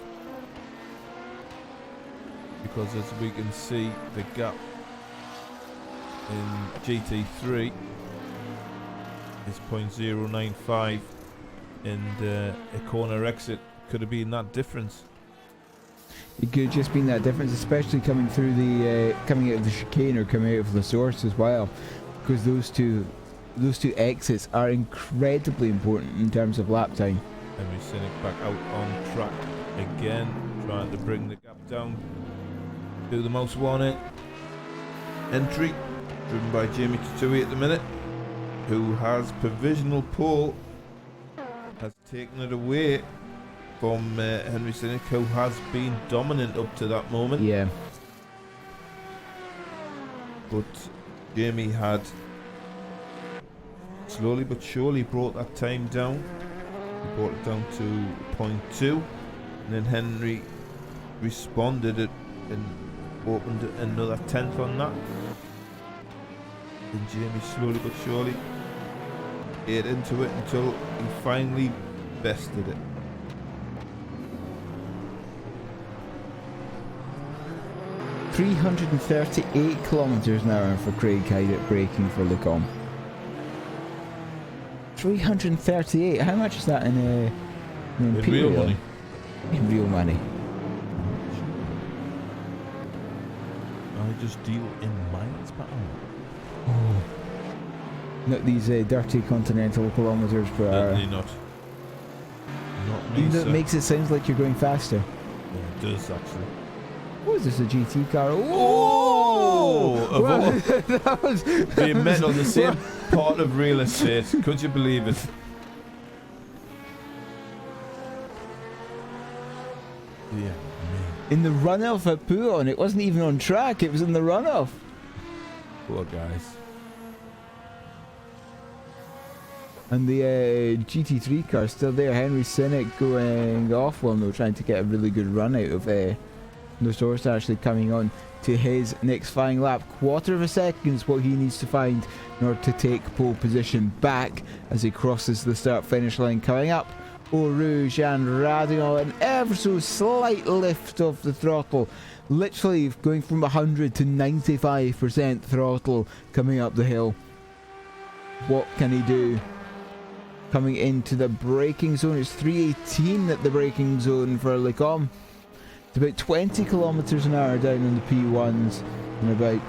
Because as we can see, the gap in GT3 is 0.095, and a corner exit could have been that difference. It could have just been that difference, especially coming through the coming out of the chicane or coming out of the source as well, because those two exits are incredibly important in terms of lap time. Henry Cynic back out on track again, trying to bring the gap down. Do the most wanted entry, driven by Jamie Tatui at the minute, who has provisional pole, has taken it away from Henry Cynic, who has been dominant up to that moment. Yeah. But Jamie had slowly but surely brought that time down. He brought it down to 0.2, and then Henry responded it and opened another tenth on that. And Jamie slowly but surely ate into it until he finally bested it. .338 kilometers an hour for Craig Hyde at braking for Lecom. 338. How much is that in real money? In real money. I just deal in miles per hour. Oh. Not these dirty continental kilometers per hour. Definitely not. Not me, Even though it sir. makes it sound like you're going faster. Yeah, it does actually. Oh, is this a GT car? Oh! Well, that was They met on the same part of real estate. Could you believe it? Yeah. in the runoff at Puon. It wasn't even on track. It was in the runoff. Poor guys. And the GT3 car still there. Henry Cynic going off while they're trying to get a really good run out of the source actually coming on to his next flying lap. Quarter of a second is what he needs to find in order to take pole position back as he crosses the start finish line. Coming up, Eau Rouge and Radinal, an ever so slight lift of the throttle, literally going from 100 to 95% throttle coming up the hill. What can he do? Coming into the braking zone, it's 318 at the braking zone for Lecom. It's about 20 kilometers an hour down on the P1s and about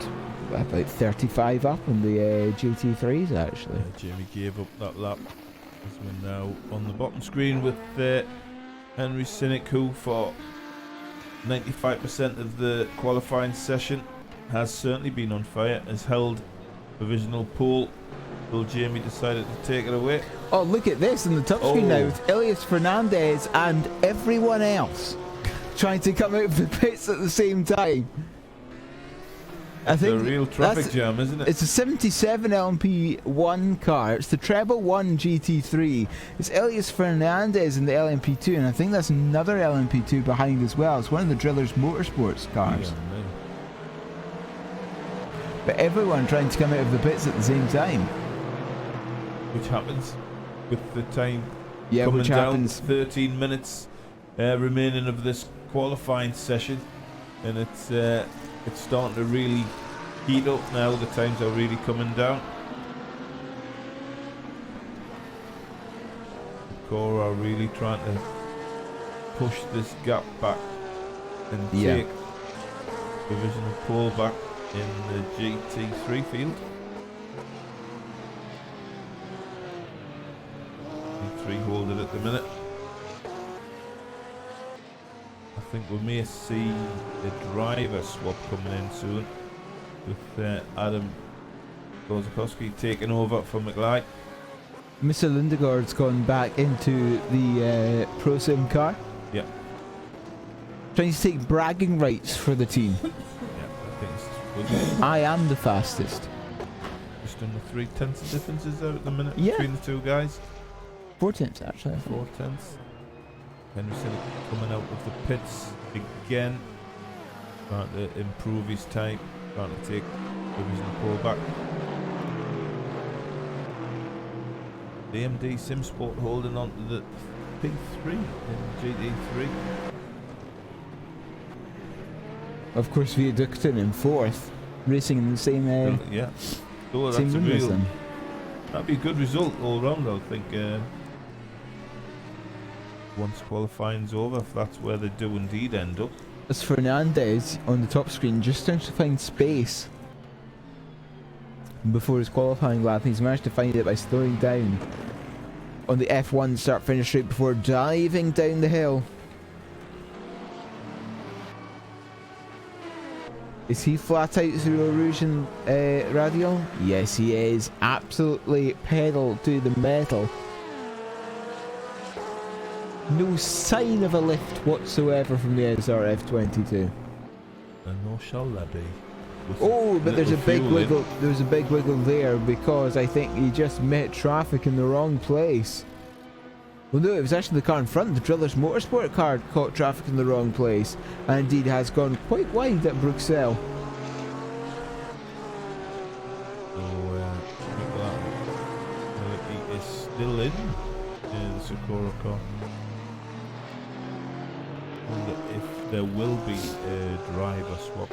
35 up on the GT3s actually. Jamie gave up that lap as we're now on the bottom screen with Henry Cynic, who for 95% of the qualifying session has certainly been on fire, has held provisional pole. Will Jamie decided to take it away? Oh, look at this on the top screen now with Elias Fernandez and everyone else trying to come out of the pits at the same time. I think it's a real traffic jam, isn't it? It's a 77 LMP1 car. It's the Treble 1 GT3. It's Elias Fernandez in the LMP2, and I think that's another LMP2 behind as well. It's one of the Drillers Motorsports cars. Yeah, but everyone trying to come out of the pits at the same time. which happens with the time Yeah, coming which down. happens. 13 minutes remaining of this qualifying session, and it's starting to really heat up now. The times are really coming down. Cora are really trying to push this gap back and take provisional pole back in the GT3 field. GT3 hold it at the minute. think we may see the driver swap coming in soon with Adam Kozakowski taking over for McLeod. Mr. Lindegaard's gone back into the Pro Sim car. Yeah. Trying to take bragging rights for the team. Yeah, I think it's good. I am the fastest. Just under 3/10 of differences there at the minute Yeah. between the two guys. 4 tenths actually. 4/10. Henderson coming out of the pits again. Trying to improve his time. Trying to take provisional pole back. The AMD SimSport holding on to the P3 in GT3. Of course, Viaducton in 4th, racing in the same Yeah. So same that's a room as real, them. that'd be a good result all round, I think. Once qualifying's over, if that's where they do indeed end up. As Fernandez on the top screen just trying to find space before his qualifying lap. He's managed to find it by slowing down on the F1 start finish straight before diving down the hill. Is he flat out through a Rouge and Radial? Yes, he is. Absolutely pedal to the metal. No sign of a lift whatsoever from the SRF22. And nor shall there be. With Oh, but there's a little big fuel in. wiggle. There's a big wiggle there because I think he just met traffic in the wrong place. Well, no, it was actually the car in front. The Drillers Motorsport car caught traffic in the wrong place, and indeed has gone quite wide at Bruxelles. So, he is still in the Socorro car. And if there will be a driver swap.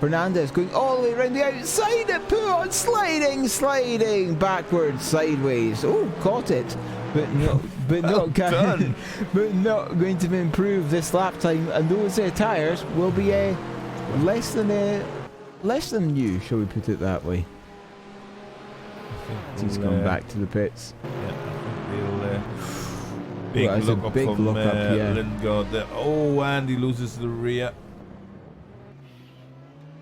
Fernandez going all the way around the outside and put on sliding backwards, sideways. Oh, caught it, but not done. but not going to improve this lap time. And those tyres will be less than new, shall we put it that way? I think He's we'll, gone back to the pits. Yeah, I think they'll big Well, it's a look up big from look up, yeah. Lindgaard there. Oh, and he loses the rear.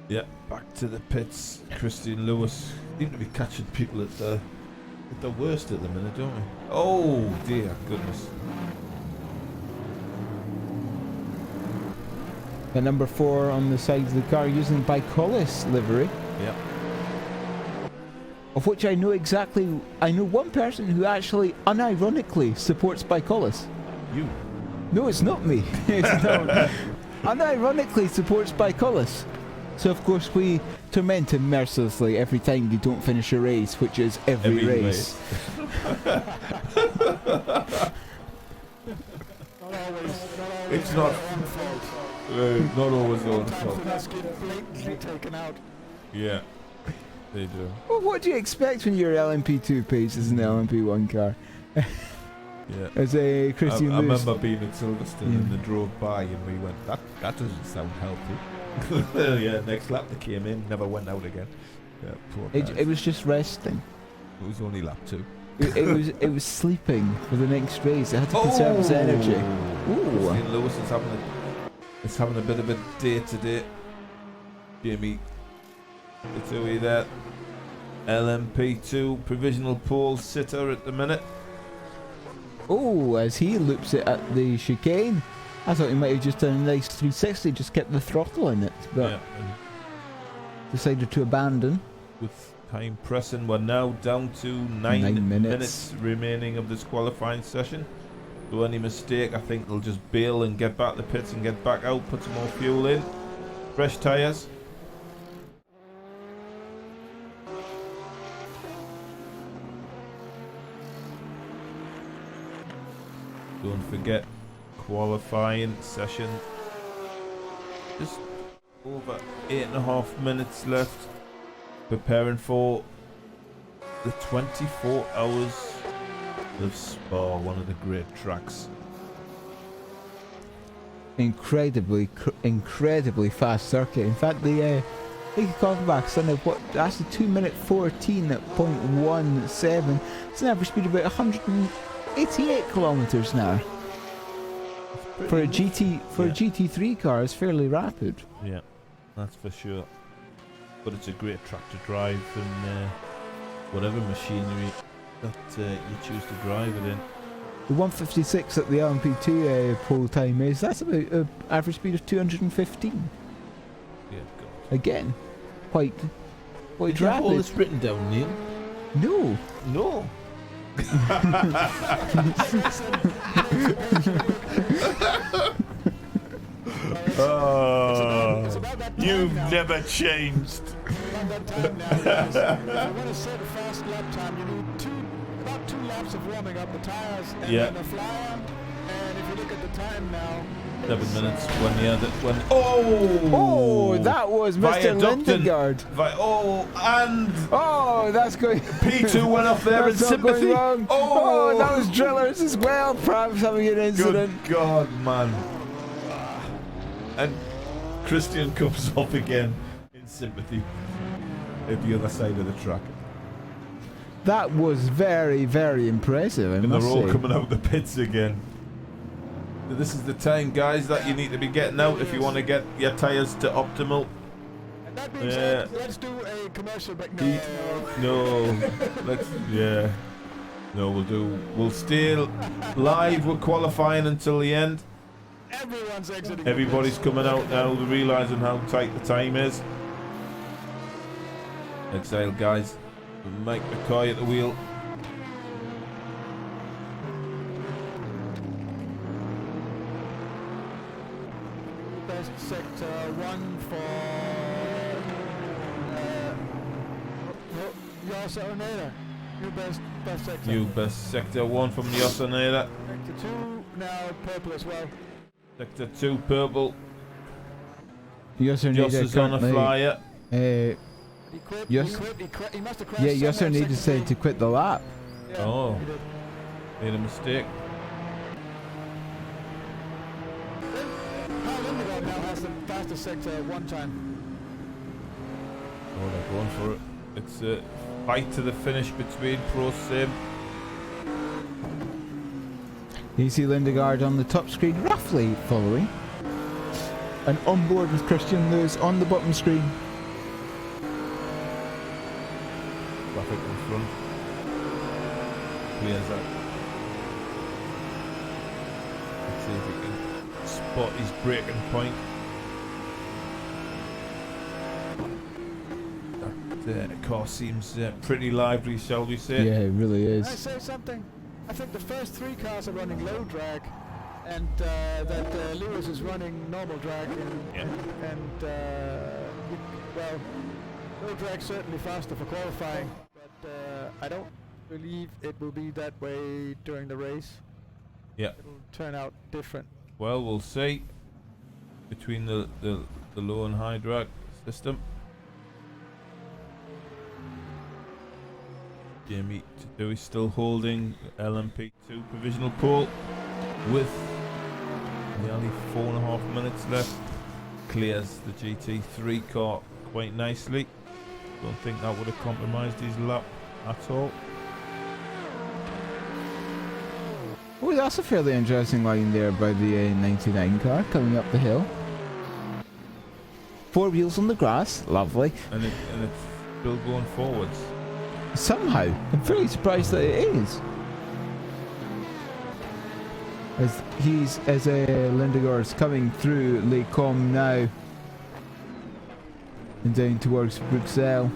Yeah, back to the pits. Christian Lewis seem to be catching people at the worst at the minute, don't we? Oh dear goodness. The number 4 on the side of the car using Bicolis livery, Yeah. of which I know one person who actually unironically supports Bicolis. You. No, it's not me. It's not. Unironically supports Bicolis. So of course we torment him mercilessly every time they don't finish a race, which is every race. It's not always your fault. That's getting blatantly taken out. Yeah, they do. Well, what do you expect when your LMP2 paces an LMP1 car? Yeah. As a Christian I Lewis. remember being at Silverstone and they drove by and we went, that doesn't sound healthy. Yeah, next lap they came in, never went out again. Yeah, poor guys. It was just resting. It was only lap 2. It was sleeping for the next race. It had to conserve its energy. Ooh. Christian Lewis is having a bit of a day today. Jamie Itui there. LMP2 provisional pole sitter at the minute. Oh, as he loops it at the chicane. I thought he might have just done a nice 360, just kept the throttle in it, but Yeah, and decided to abandon. with time pressing, we're now down to 9 minutes remaining of this qualifying session. So any mistake, I think they'll just bail and get back to the pits and get back out, put some more fuel in. Fresh tyres. Don't forget, qualifying session. Just over 8.5 minutes left. Preparing for the 24 hours of Spa, one of the great tracks. Incredibly fast circuit. In fact, the Francorchamps done that's a 2-minute 14 at 0.17. It's an average speed of about 188 kilometers an hour. For a GT3 car, it's fairly rapid. Yeah, that's for sure. But it's a great track to drive and whatever machinery that you choose to drive it in. The 156 that the LMP2 pole time is, that's about an average speed of 215. Yeah, God. Again, quite Did you have all rapid. this written down, Neil? No. No. Oh, you've never changed. Around that time now, guys, if you want to set a fast lap time, you need about two laps of warming up the tires and Yeah. then a flyer. And if you look at the time now, 7 minutes when the other Oh, Oh, that was Mr. Viaducting. Lindegaard. And Oh, that's going. P2 went off there in That's not sympathy. going wrong. Oh, that was Drillers as well, perhaps having an incident. Good God, man. And Christian comes off again in sympathy at the other side of the track. That was very, very impressive, I And they're must all say. coming out the pits again. So this is the time, guys, that you need to be getting out if you want to get your tyres to optimal. and that being said, let's do a commercial break. No. No, we'll stay live with qualifying until the end. Everyone's exiting. Everybody's coming out now, realising how tight the time is. Exile, guys. Mike McCoy at the wheel. Best sector 1 for Yasa Oneda. New best sector. New best sector 1 from the Osaneda. Sector 2 now purple as well. Sector 2 purple. Yosser Joss is on a flyer. He quit. Yes. He must have crashed. Yeah, Yosser somewhere in needed sector to quit the lap. three. Yeah, Oh. he did. Made a mistake. Kyle Lindegaard now has the fastest sector at one time. Oh, they're going for it. It's a fight to the finish between Pro Sim. You see Lindegaard on the top screen, roughly following. And on board with Christian Lewis on the bottom screen. Traffic in front. Clears that. Let's see if he can spot his braking point. That car seems pretty lively, shall we say? Yeah, it really Can I is. say something? I think the first 3 cars are running low drag, and that Lewis is running normal drag, well, low drag certainly faster for qualifying, but I don't believe it will be that way during the race. Yeah. It'll turn out different. Well, we'll see. Between the low and high drag system. Jamie Tadui still holding LMP2 provisional pole with nearly 4.5 minutes left. Clears the GT3 car quite nicely. Don't think that would have compromised his lap at all. Oh, that's a fairly interesting line there by the 99 car coming up the hill. 4 wheels on the grass, lovely. And it's still going forwards. Somehow, I'm fairly surprised that it is. As Lindegaard's coming through Les Combes now and down towards Bruxelles.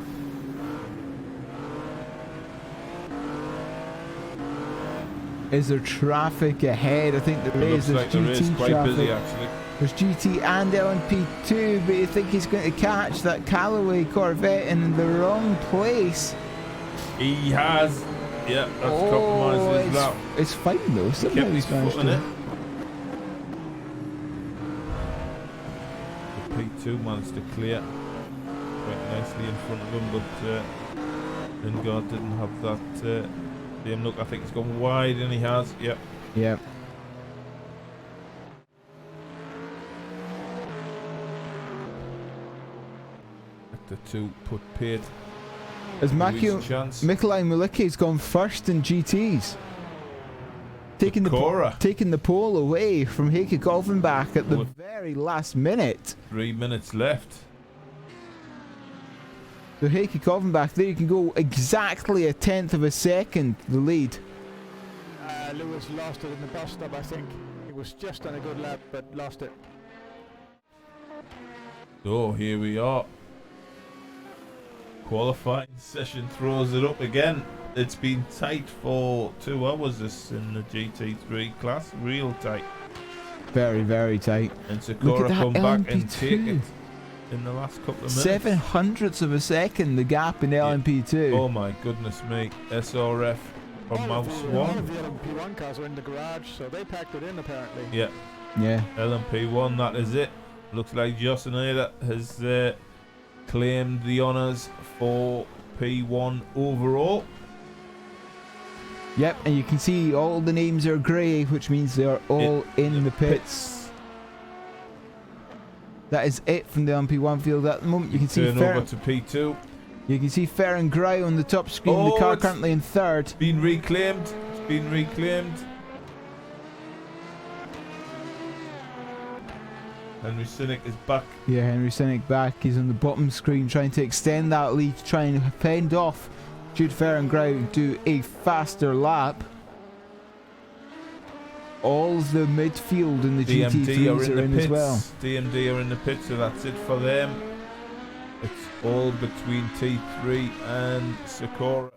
Is there traffic ahead? I think there It is. looks like There's there is GT quite traffic. busy actually. There's GT and LMP2, but you think he's going to catch that Callaway Corvette in the wrong place. He has. Yeah, that's compromised his lap. It's fine though. Somehow Kept his he's managed foot in to. it. The P2 managed to clear quite nicely in front of him, but Lingard didn't have that same look. I think he's gone wide, and he has. Yep. Yep. The 2 put paid. As Louis' chance. Mikolaj Mulicki's gone first in GTs. taking the pole away from Heikki Kolvenbach at the With very last minute. 3 minutes left. So Heikki Kolvenbach, there you can go exactly a tenth of a second the lead. Lewis lost it in the bus stop, I think. He was just on a good lap, but lost it. So here we are. Qualifying session throws it up again. It's been tight for 2 hours this in the GT3 class. Real tight. Very, very tight. And Sakura come back and take LMP2. it in the last couple of minutes. 700ths of a second the gap in LMP2. Oh my goodness me. SRF from Mouse All 1. of the LMP1 cars are in the garage, so they packed it in apparently. Yeah. Yeah. LMP1, that is it. Looks like Jossoneda has claimed the honours for P1 overall. Yep, and you can see all the names are grey, which means they are all in the pits. That is it from the LMP1 field at the moment. You can see Turn over to P2. You can see Ferran Grau on the top screen. Oh, the car it's currently in third. Been reclaimed. It's been reclaimed. Henry Cynic is back. Yeah, Henry Cynic back. He's on the bottom screen trying to extend that lead, trying to fend off Jude Ferran Grau, do a faster lap. All the midfield in the GT3s are in as well. DMD are in the pits, so that's it for them. It's all between T3 and Sakura.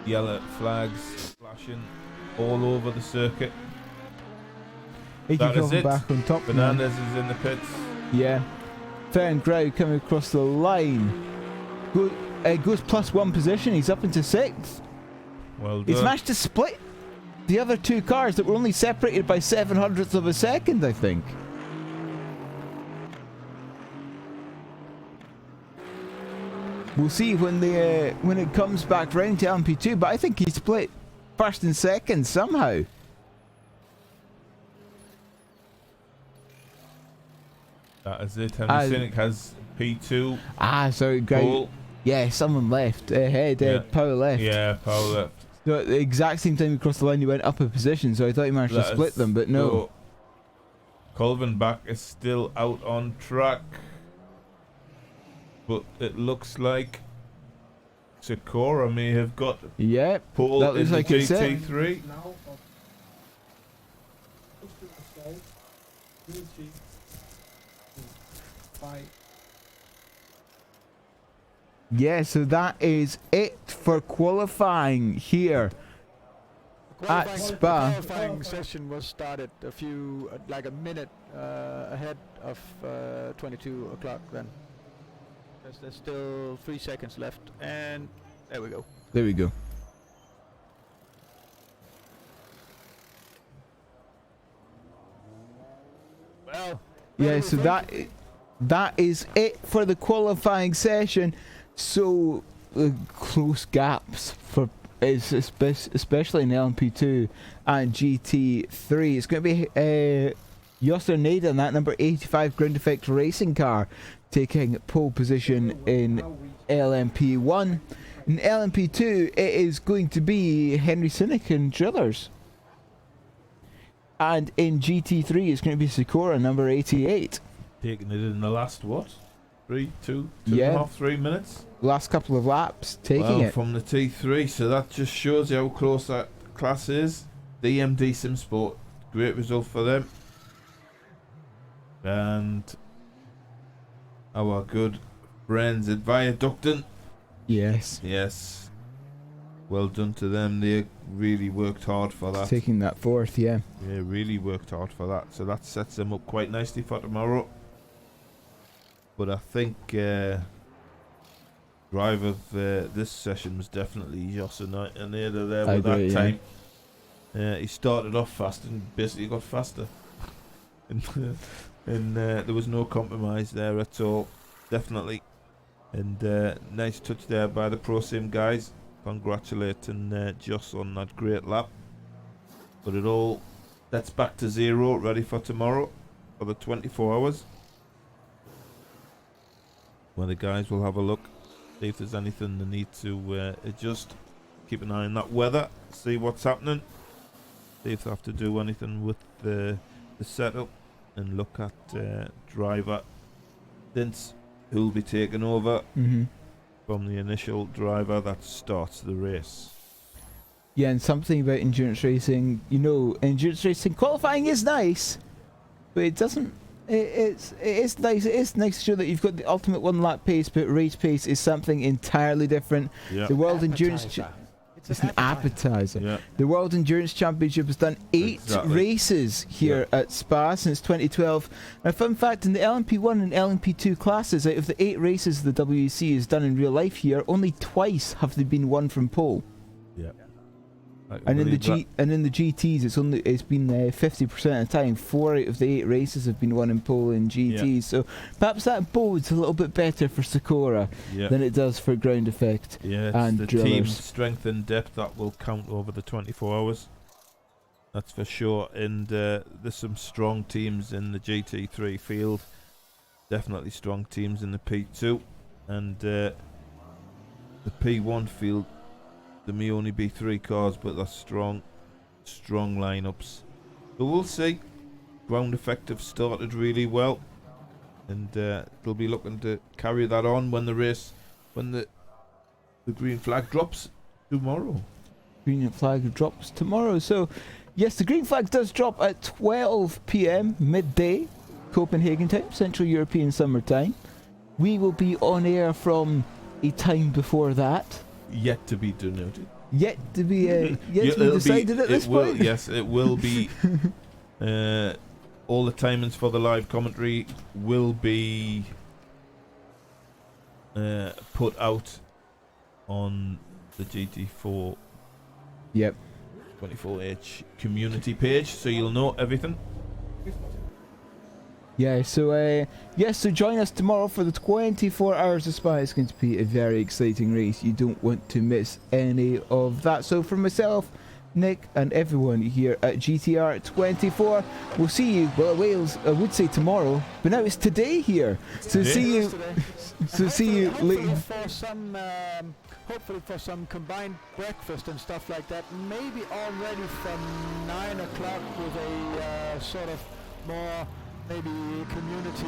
Yellow flags flashing all over the circuit. That is it. Back on top. Fernandez is in the pits. Yeah. Ferran Grau coming across the line. Goes +1 position. He's up into 6th. Well done. He's managed to split the other 2 cars that were only separated by 700ths of a second, I think. We'll see when it comes back round to LMP2, but I think he split first and second somehow. That is it. Henry Cynic has P2. So great. Yeah, someone left ahead. Power left. Yeah, Power left. So at the exact same time he crossed the line, he went up a position. So I thought he managed to split them, but no. Kolvenbach is still out on track, but it looks like Sakura may have got pole that looks in like the it's it. GT3. Yeah, so that is it for qualifying here at Spa. The qualifying session was started like a minute ahead of 22 o'clock then. There's still 3 seconds left, and there we go. There we go. Well, Yeah, so that is it for the qualifying session. So close gaps for especially in LMP2 and GT3. It's going to be Josser Neda in that number 85 ground effect racing car taking pole position in LMP1. In LMP2 it is going to be Henry Cynic and Drillers. And in GT3 it's going to be Sakura number 88. Taking it in the last, what? 3 and a half, 3 minutes? Last couple of laps, taking it. From the T3, so that just shows you how close that class is. DMD SimSport, great result for them. And our good friends at Viaducton. Yes. Well done to them. They really worked hard for that. Taking that 4th, yeah. Yeah, really worked hard for that. So that sets them up quite nicely for tomorrow. But I think driver of this session was definitely Josser Neda there with that time. He started off fast and basically got faster. and there was no compromise there at all. Definitely. And nice touch there by the Pro Sim guys. Congratulating Joss on that great lap. But that's back to 0, ready for tomorrow for the 24 hours. Where the guys will have a look See if there's anything they need to adjust. Keep an eye on that weather. See what's happening. See if they have to do anything with the setup. And look at driver Vince, who'll be taking over from the initial driver that starts the race. Yeah, and something about endurance racing, you know, endurance racing qualifying is nice, but it doesn't. It is nice. It is nice to show that you've got the ultimate 1 lap pace, but race pace is something entirely different. Yeah. The World Endurance. It's an appetizer. Yeah. The World Endurance Championship has done 8 races here at Spa since 2012. Now, fun fact, in the LMP1 and LMP2 classes, out of the 8 races the WEC has done in real life here, only twice have they been won from pole. Yeah. And in the GTs, it's been 50% of the time. 4 out of the 8 races have been won in pole in GTs. Yeah. So perhaps that bodes a little bit better for Sakura than it does for Ground Effect. Yeah, it's and the drillers. team strength and depth that will count over the 24 hours. That's for sure. And there's some strong teams in the GT3 field. Definitely strong teams in the P2 and the P1 field. There may only be 3 cars, but they're strong lineups. So we'll see. Ground Effect have started really well, and they'll be looking to carry that on when the green flag drops tomorrow. Green flag drops tomorrow. So, yes, the green flag does drop at 12 p.m. midday, Copenhagen time, Central European Summer Time. We will be on air from a time before that. Yet to be denoted. Yet to be decided at this point. Yes, it will be. All the timings for the live commentary will be put out on the GT4. Yep. 24H community page, so you'll know everything. Yeah, so so join us tomorrow for the 24 hours of Spa. It's going to be a very exciting race. You don't want to miss any of that. So for myself, Nick, and everyone here at GTR24, we'll see you, well, Wales, I would say tomorrow, but now it's today here. So see you. So see you later. Hopefully for some combined breakfast and stuff like that. Maybe already from 9 o'clock with a sort of more maybe community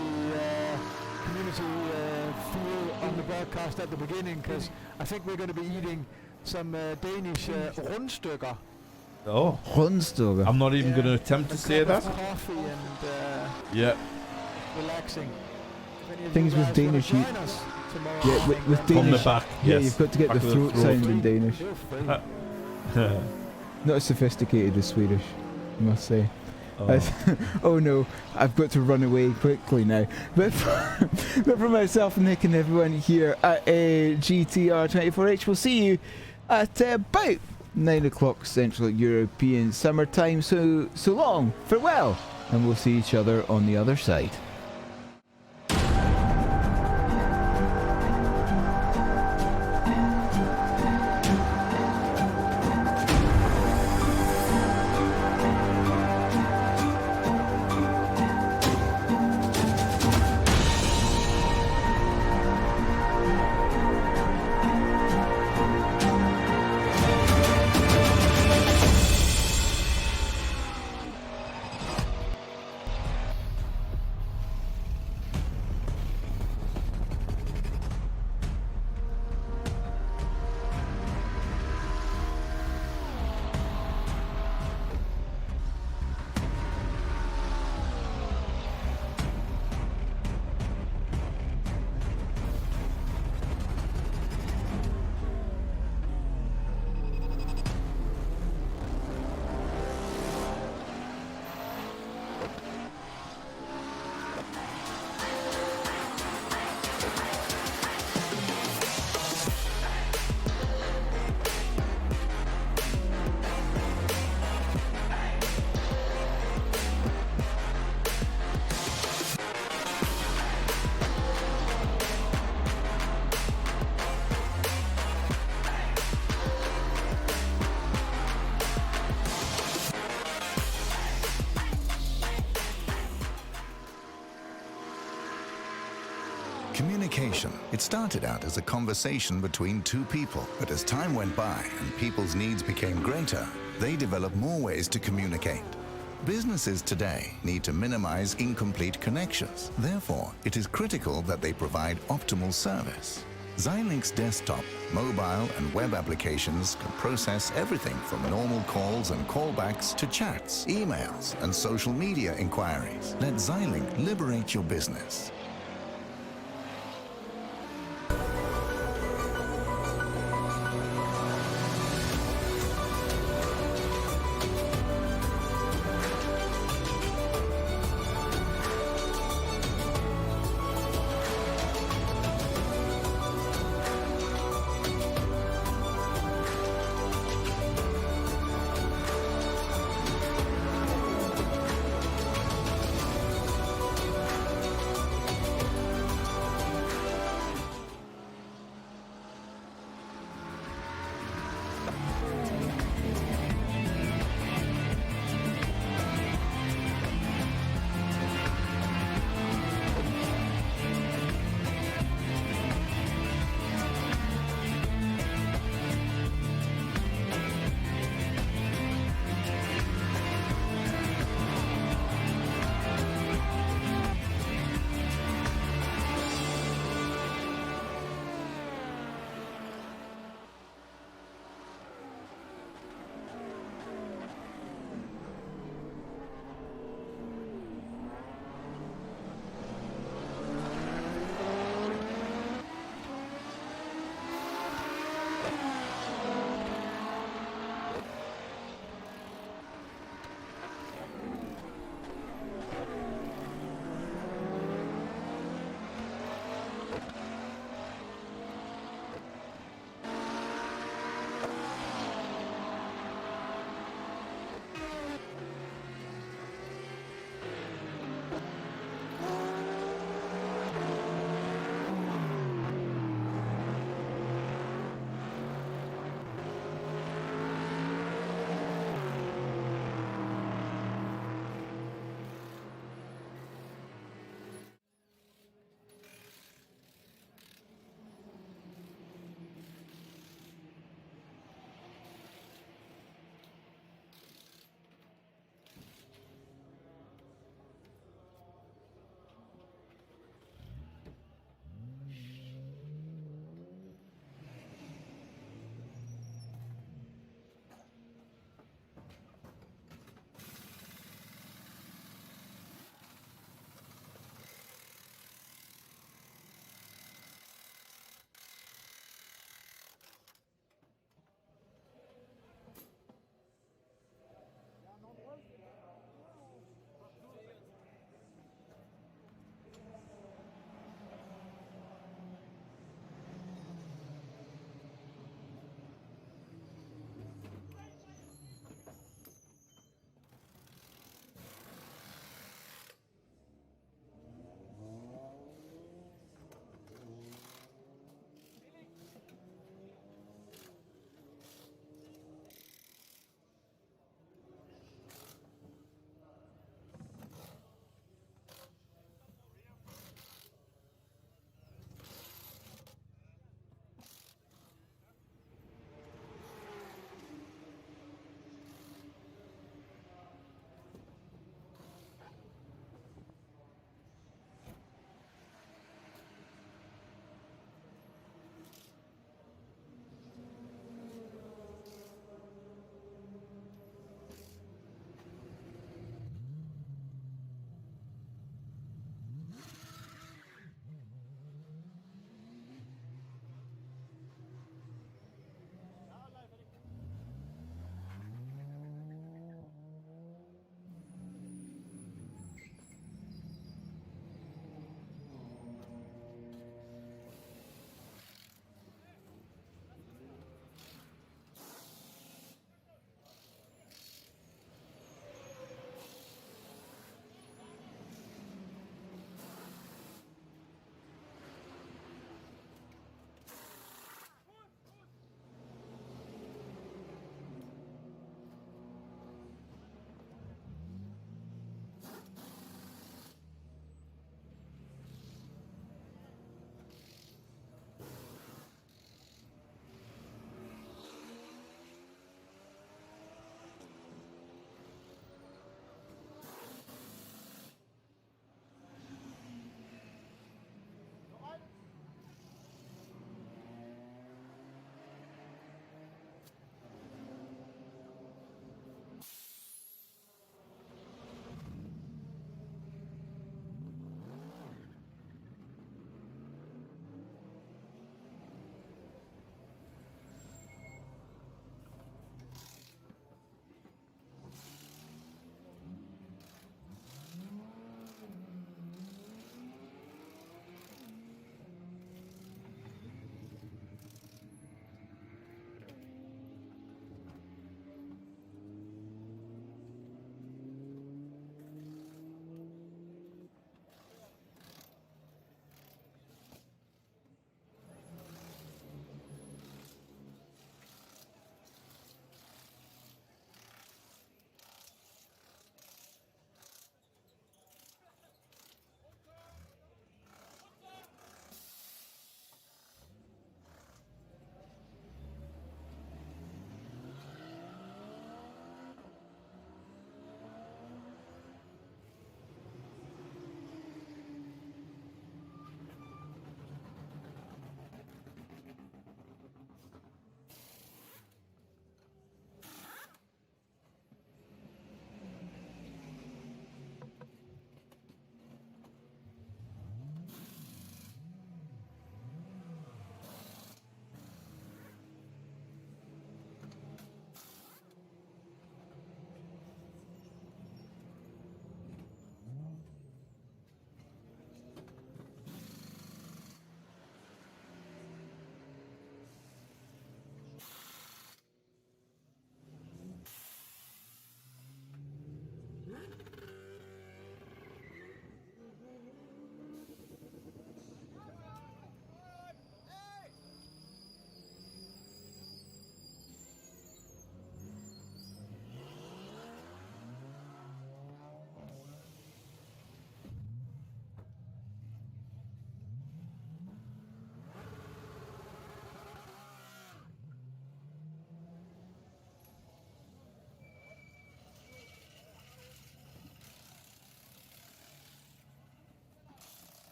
feel on the broadcast at the beginning, because I think we're going to be eating some Danish rundstykker. Oh, rundstykker. I'm not even going to attempt to say that. Coffee and relaxing. Things with Danish. Yeah, with Danish. From the back. Yeah, yes. You've got to get the throat sound in Danish. Not as sophisticated as Swedish, I must say. Oh no, I've got to run away quickly now. But for myself, Nick, and everyone here at GTR24H, we'll see you at about 9 o'clock Central European Summer Time. So long, farewell, and we'll see each other on the other side. communication. It started out as a conversation between two people, but as time went by and people's needs became greater, they developed more ways to communicate. Businesses today need to minimize incomplete connections. Therefore, it is critical that they provide optimal service. Xilinx desktop, mobile and web applications can process everything from normal calls and callbacks to chats, emails and social media inquiries. Let Xilinx liberate your business.